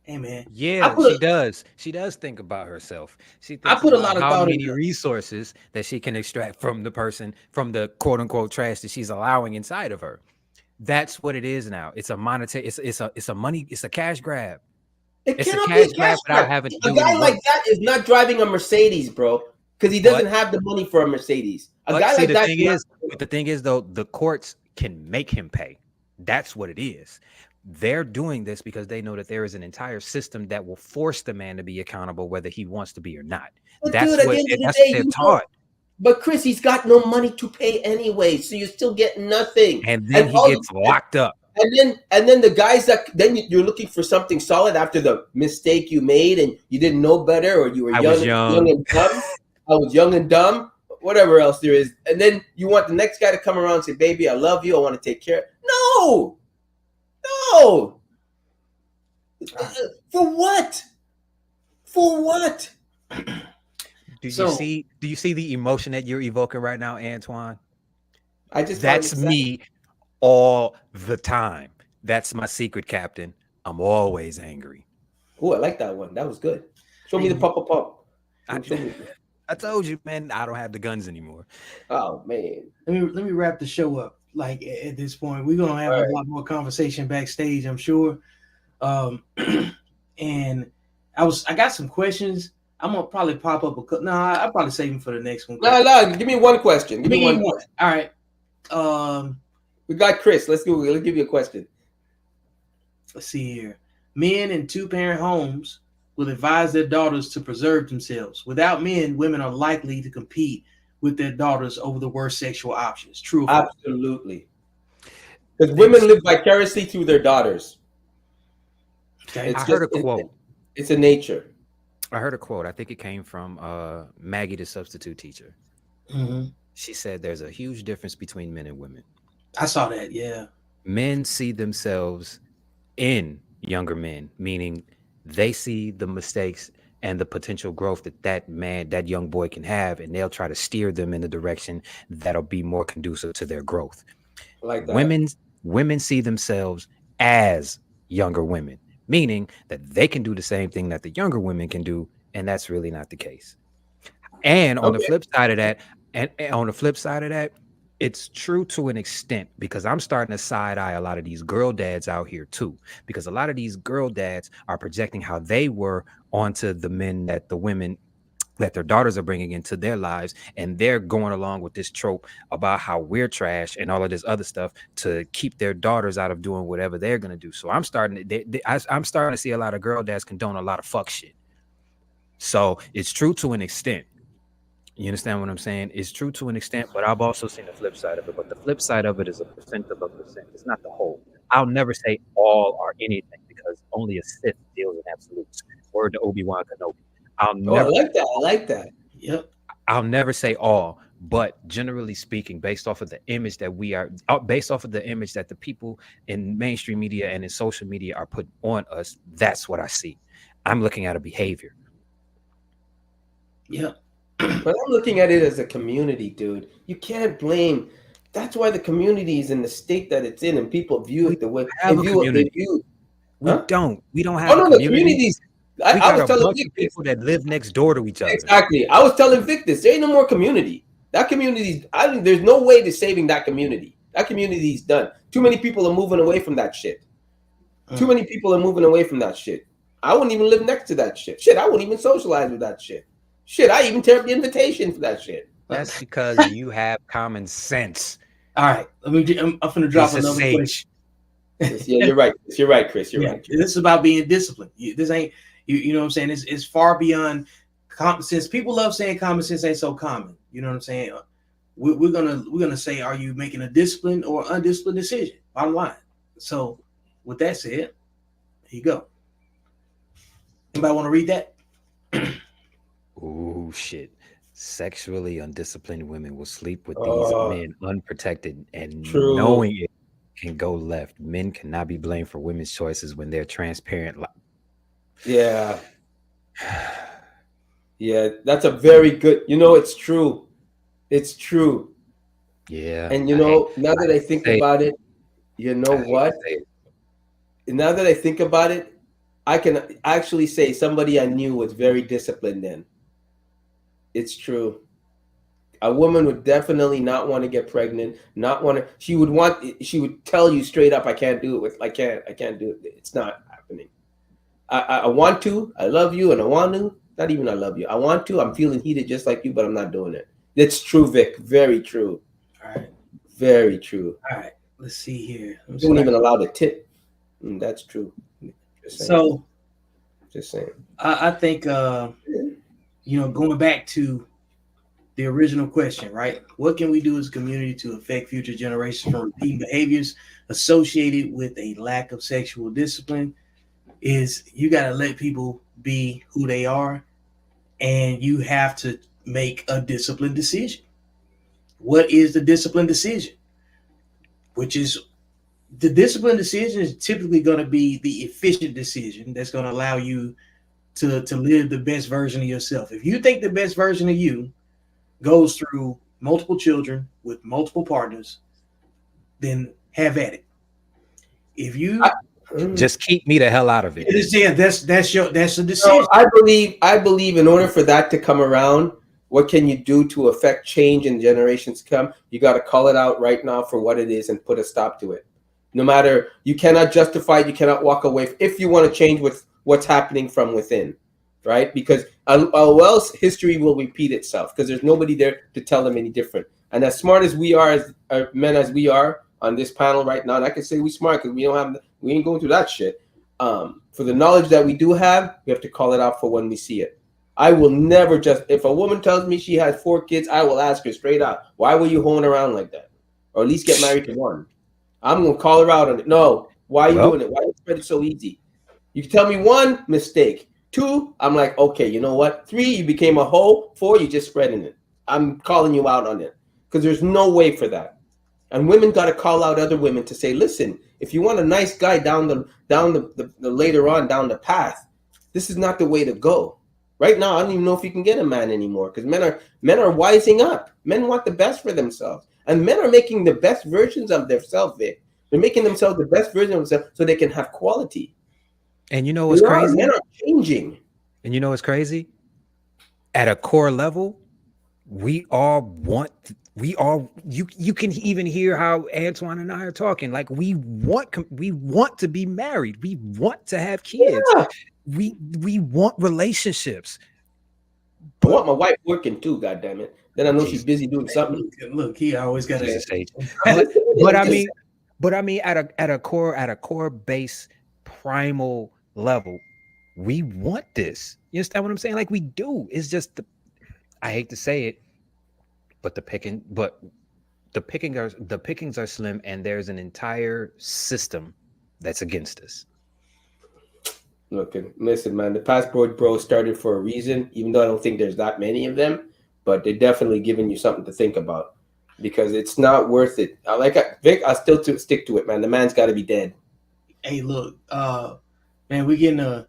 Hey man, Yeah, she does. She does think about herself. She thinks put a about lot of how thought many into it. resources that she can extract from the person, from the quote unquote trash that she's allowing inside of her. That's what it is now. It's a monetary. It's a money. It's a cash grab. It It's a cannot be cash a grab cash without grab. having to A do guy any like work. that is not driving a Mercedes, bro, because he doesn't But- have the money for a Mercedes. A But guy see, like the that. thing is, though, the courts can make him pay. That's what it is. They're doing this because they know that there is an entire system that will force the man to be accountable, whether he wants to be or not. But That's dude, at what the end of the that's day, what they're you taught. But Chris, he's got no money to pay anyway, so you still get nothing. And then he gets locked up. And then the guys that then you're looking for something solid after the mistake you made and you didn't know better, or you were young and dumb. I was young and dumb. Whatever else there is, and then you want the next guy to come around and say, "Baby, I love you. I want to take care." No. For what? For what? Do you see the emotion that you're evoking right now, Antoine? That's me all the time. That's my secret, Captain. I'm always angry. Oh, I like that one. That was good. Show me the pop. I told you, man, I don't have the guns anymore. Oh man. Let me wrap the show up. Like at this point, we're gonna have a lot more conversation backstage, I'm sure. And I got some questions. I'm gonna probably pop up I'll probably save them for the next one. No, give me one question. Give me one. All right. We got Chris. Let's give you a question. Let's see here. Men in two-parent homes will advise their daughters to preserve themselves. Without men, women are likely to compete with their daughters over the worst sexual options. True or false? Absolutely. Because women live vicariously through their daughters. Okay. I heard a quote. It's a nature. I heard a quote. I think it came from Maggie, the substitute teacher. Mm-hmm. She said there's a huge difference between men and women. I saw that, yeah. Men see themselves in younger men, meaning they see the mistakes and the potential growth that young boy can have, and they'll try to steer them in the direction that'll be more conducive to their growth. Like that. Women see themselves as younger women, meaning that they can do the same thing that the younger women can do, and that's really not the case. And on the flip side of that, it's true to an extent, because I'm starting to side eye a lot of these girl dads out here too, because a lot of these girl dads are projecting how they were onto the men that their daughters are bringing into their lives, and they're going along with this trope about how we're trash and all of this other stuff to keep their daughters out of doing whatever they're going to do. So I'm starting to see a lot of girl dads condone a lot of fuck shit. So it's true to an extent. You understand what I'm saying? It's true to an extent, but I've also seen the flip side of it. But the flip side of it is a percent of a percent. It's not the whole. I'll never say all or anything, because only a Sith deals in absolutes. Word to Obi-Wan Kenobi. I like that. Yep. I'll never say all, but generally speaking, based off of the image that the people in mainstream media and in social media are putting on us, that's what I see. I'm looking at a behavior. Yeah. But I'm looking at it as a community, dude. You can't blame. That's why the community is in the state that it's in, and people view it the way they view it. We don't have the communities. I was telling Vic people that live next door to each other. Exactly. I was telling Vic this. There ain't no more community. That community, there's no way to saving that community. That community is done. Too many people are moving away from that shit. Too many people are moving away from that shit. I wouldn't even live next to that shit. Shit, I wouldn't even socialize with that shit. Shit, I even tear up the invitation for that shit. That's because you have common sense. All right, I'm gonna drop another question. Yeah, you're right. You're right, Chris. You're right. This is about being disciplined. This ain't you know what I'm saying. It's far beyond common sense. People love saying common sense ain't so common. You know what I'm saying. We're gonna say, are you making a disciplined or undisciplined decision? Bottom line. So, with that said, here you go. Anybody want to read that? Oh shit. Sexually undisciplined women will sleep with these men unprotected, and knowing it can go left. Men cannot be blamed for women's choices when they're transparent. Yeah, that's a very good. It's true. It's true. Yeah. And you know, now that I think about it, you know what? Now that I think about it, I can actually say somebody I knew was very disciplined then. It's true. A woman would definitely not want to get pregnant, not want to, she would tell you straight up, I can't do it I can't do it. It's not happening. I want to, I love you, and I want to, not even I love you. I want to, I'm feeling heated just like you, but I'm not doing it. It's true, Vic. Very true. All right. Very true. All right. Let's see here. You don't even allow the tip. That's true. So, just saying. I think, going back to the original question, right? What can we do as a community to affect future generations from repeating behaviors associated with a lack of sexual discipline? Is you got to let people be who they are, and you have to make a disciplined decision. What is the disciplined decision? Which is the disciplined decision is typically going to be the efficient decision that's going to allow you to live the best version of yourself. If you think the best version of you goes through multiple children with multiple partners, then have at it. If you just keep me the hell out of it. That's the decision. So I believe in order for that to come around, what can you do to affect change in generations to come? You got to call it out right now for what it is and put a stop to it. No matter, you cannot justify it, you cannot walk away if you want to change what's happening from within, right? Because else history will repeat itself because there's nobody there to tell them any different. And as smart as we are, as men as we are on this panel right now, and I can say we smart because we ain't going through that shit. For the knowledge that we do have, we have to call it out for when we see it. I will never if a woman tells me she has 4 kids, I will ask her straight out, why were you hoeing around like that? Or at least get married to one. I'm going to call her out on it. No, why are you doing it? Why you spread it so easy? You can tell me 1 mistake. 2, I'm like, okay, you know what? 3, you became a hoe. 4, you just spreading it. I'm calling you out on it because there's no way for that. And women got to call out other women to say, listen, if you want a nice guy down the later on down the path, this is not the way to go. Right now, I don't even know if you can get a man anymore because men are wising up. Men want the best for themselves. And men are making the best versions of themselves, Vic. They're making themselves the best version of themselves so they can have quality. And you know what's crazy? Men are changing. And you know what's crazy? At a core level, you can even hear how Antoine and I are talking. Like we want to be married. We want to have kids. Yeah. We want relationships. I want my wife working too, goddammit. Then I know she's busy doing something. Look, he always got to say. But I mean, at a core base, primal level, we want this. You understand what I'm saying? Like we do. It's just I hate to say it, but the pickings are slim, and there's an entire system that's against us. Look, listen, man, the passport bros started for a reason, even though I don't think there's that many of them, but they're definitely giving you something to think about because it's not worth it. Vic, I still stick to it, man. The man's got to be dead. Hey, look, man, we're getting a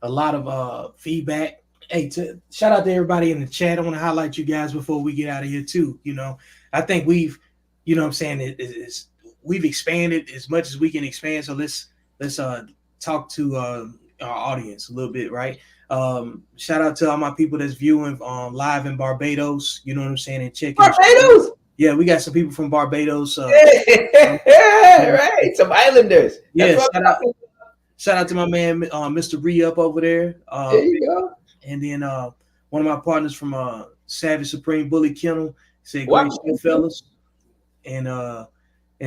lot of feedback. Hey, shout out to everybody in the chat. I want to highlight you guys before we get out of here too. You know, I think we've, you know what I'm saying, we've expanded as much as we can expand. So let's talk to our audience a little bit, right? Shout out to all my people that's viewing live in Barbados. You know what I'm saying? And checking Barbados. Yeah, we got some people from Barbados. Right, some islanders. Yeah, shout out to my man, Mr. Re-Up over there. There you go. And then one of my partners from Savage Supreme Bully Kennel said, "Great show, fellas." And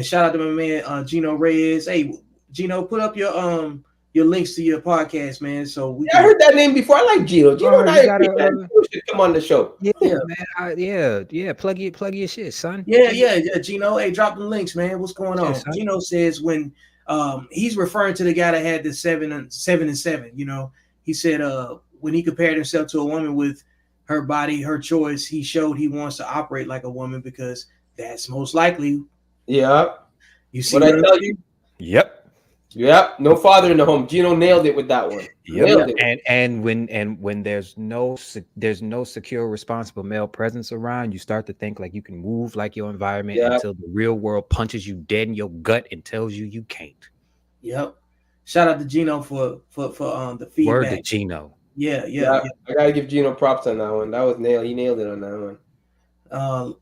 shout out to my man Gino Reyes. Hey, Gino, put up your links to your podcast, man. So I heard that name before. I like Gino. Gino and I should come on the show. Yeah, man. Yeah. Plug your shit, son. Yeah. Gino, hey, drop the links, man. What's going on? Son. Gino says when he's referring to the guy that had the 7 and 7. You know, he said when he compared himself to a woman with her body, her choice, he showed he wants to operate like a woman because that's most likely. Yeah. You see what I tell you? Yep. Yep, no father in the home. Gino nailed it with that one. Nailed it. And when there's no secure, responsible male presence around, you start to think like you can move like your environment until the real world punches you dead in your gut and tells you you can't. Yep. Shout out to Gino for the feedback. Word to Gino. Yeah. I gotta give Gino props on that one. That was nailed. He nailed it on that one.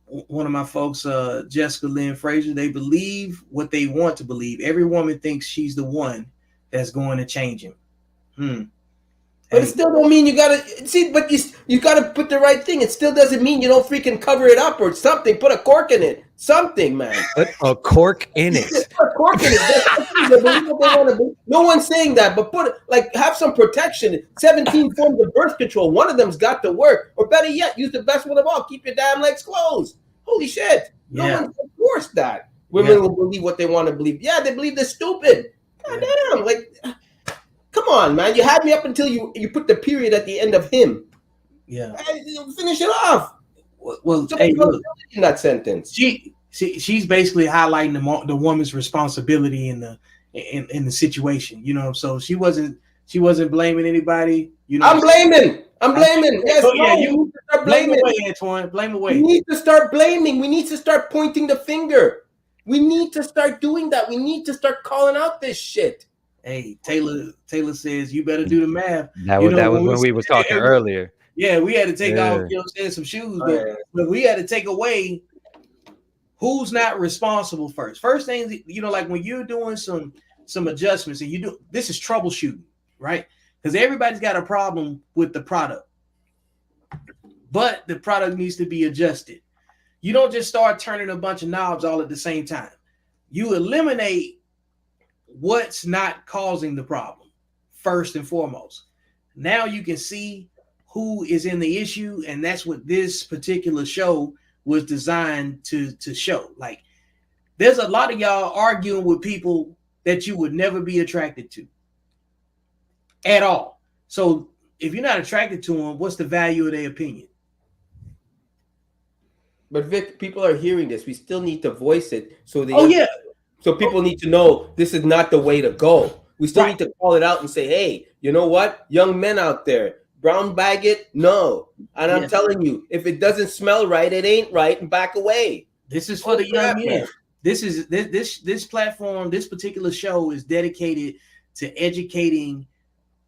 One of my folks, Jessica Lynn Frazier, they believe what they want to believe. Every woman thinks she's the one that's going to change him. But it still don't mean you gotta see. But you gotta put the right thing. It still doesn't mean you don't freaking cover it up or something. Put a cork in it. Something, man. Put a cork in it. Put a cork in it. No one's saying that, but have some protection. 17 forms of birth control. One of them's got to work, or better yet, use the best one of all. Keep your damn legs closed. Holy shit! No one's enforced that. Women will believe what they want to believe. Yeah, they believe they're stupid. God damn, come on, man. You had me up until you put the period at the end of him. Yeah. Finish it off. Well, hey, look, in that sentence. She's basically highlighting the woman's responsibility in the situation. You know, so she wasn't blaming anybody. You know, I'm blaming. Yes, you need to start blaming. Blame away, Antoine. Blame away. We need to start blaming. We need to start pointing the finger. We need to start doing that. We need to start calling out this shit. Hey, Taylor says you better do the math. That was when we were talking earlier. Yeah, we had to take off, some shoes, but we had to take away who's not responsible first. First thing, like when you're doing some adjustments and this is troubleshooting, right? Because everybody's got a problem with the product, but the product needs to be adjusted. You don't just start turning a bunch of knobs all at the same time. You eliminate what's not causing the problem first and foremost. Now you can see who is in the issue, and that's what this particular show was designed to show. Like, there's a lot of y'all arguing with people that you would never be attracted to at all. So if you're not attracted to them, what's the value of their opinion? But Vic, people are hearing this. We still need to voice it so so people need to know this is not the way to go. We still need to call it out and say, hey, you know what? Young men out there, brown bag it? No. And I'm telling you, if it doesn't smell right, it ain't right, and back away. This is for the young men. This platform, this particular show is dedicated to educating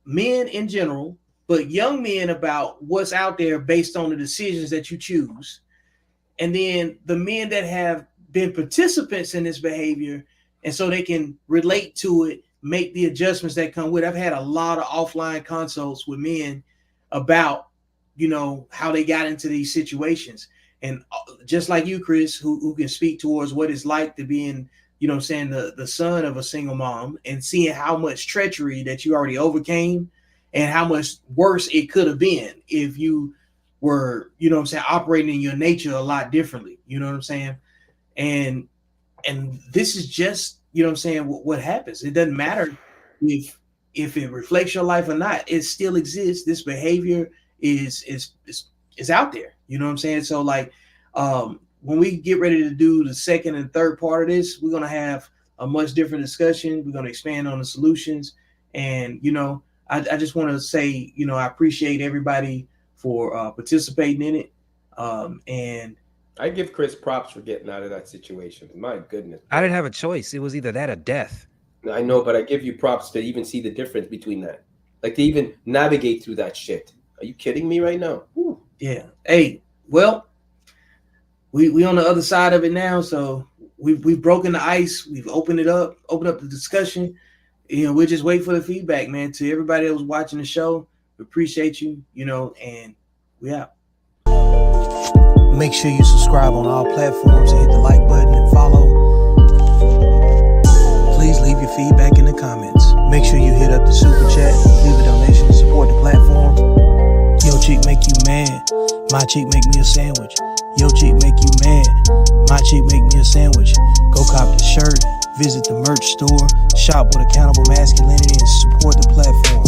men in general, but young men about what's out there based on the decisions that you choose. And then the men that have been participants in this behavior, and so they can relate to it, make the adjustments that come with it. I've had a lot of offline consults with men about, how they got into these situations. And just like you, Chris, who can speak towards what it's like to be in, the son of a single mom and seeing how much treachery that you already overcame and how much worse it could have been if you were, operating in your nature a lot differently. You know what I'm saying? And this is just, what happens. It doesn't matter if it reflects your life or not. It still exists. This behavior is out there. You know what I'm saying? So when we get ready to do the second and third part of this, we're going to have a much different discussion. We're going to expand on the solutions. And, I just want to say, I appreciate everybody for participating in it. And I give Chris props for getting out of that situation. My goodness. I didn't have a choice. It was either that or death. I know, but I give you props to even see the difference between that. Like to even navigate through that shit. Are you kidding me right now? Ooh. Yeah. Hey, well, we on the other side of it now. So we've broken the ice. We've opened up the discussion. We'll just wait for the feedback, man. To everybody that was watching the show, we appreciate you, and we out. Make sure you subscribe on all platforms and hit the like button and follow. Please leave your feedback in the comments. Make sure you hit up the super chat, leave a donation to support the platform. Yo chick make you mad, my chick make me a sandwich. Yo chick make you mad, my chick make me a sandwich. Go cop the shirt, visit the merch store, shop with Accountable Masculinity, and support the platform.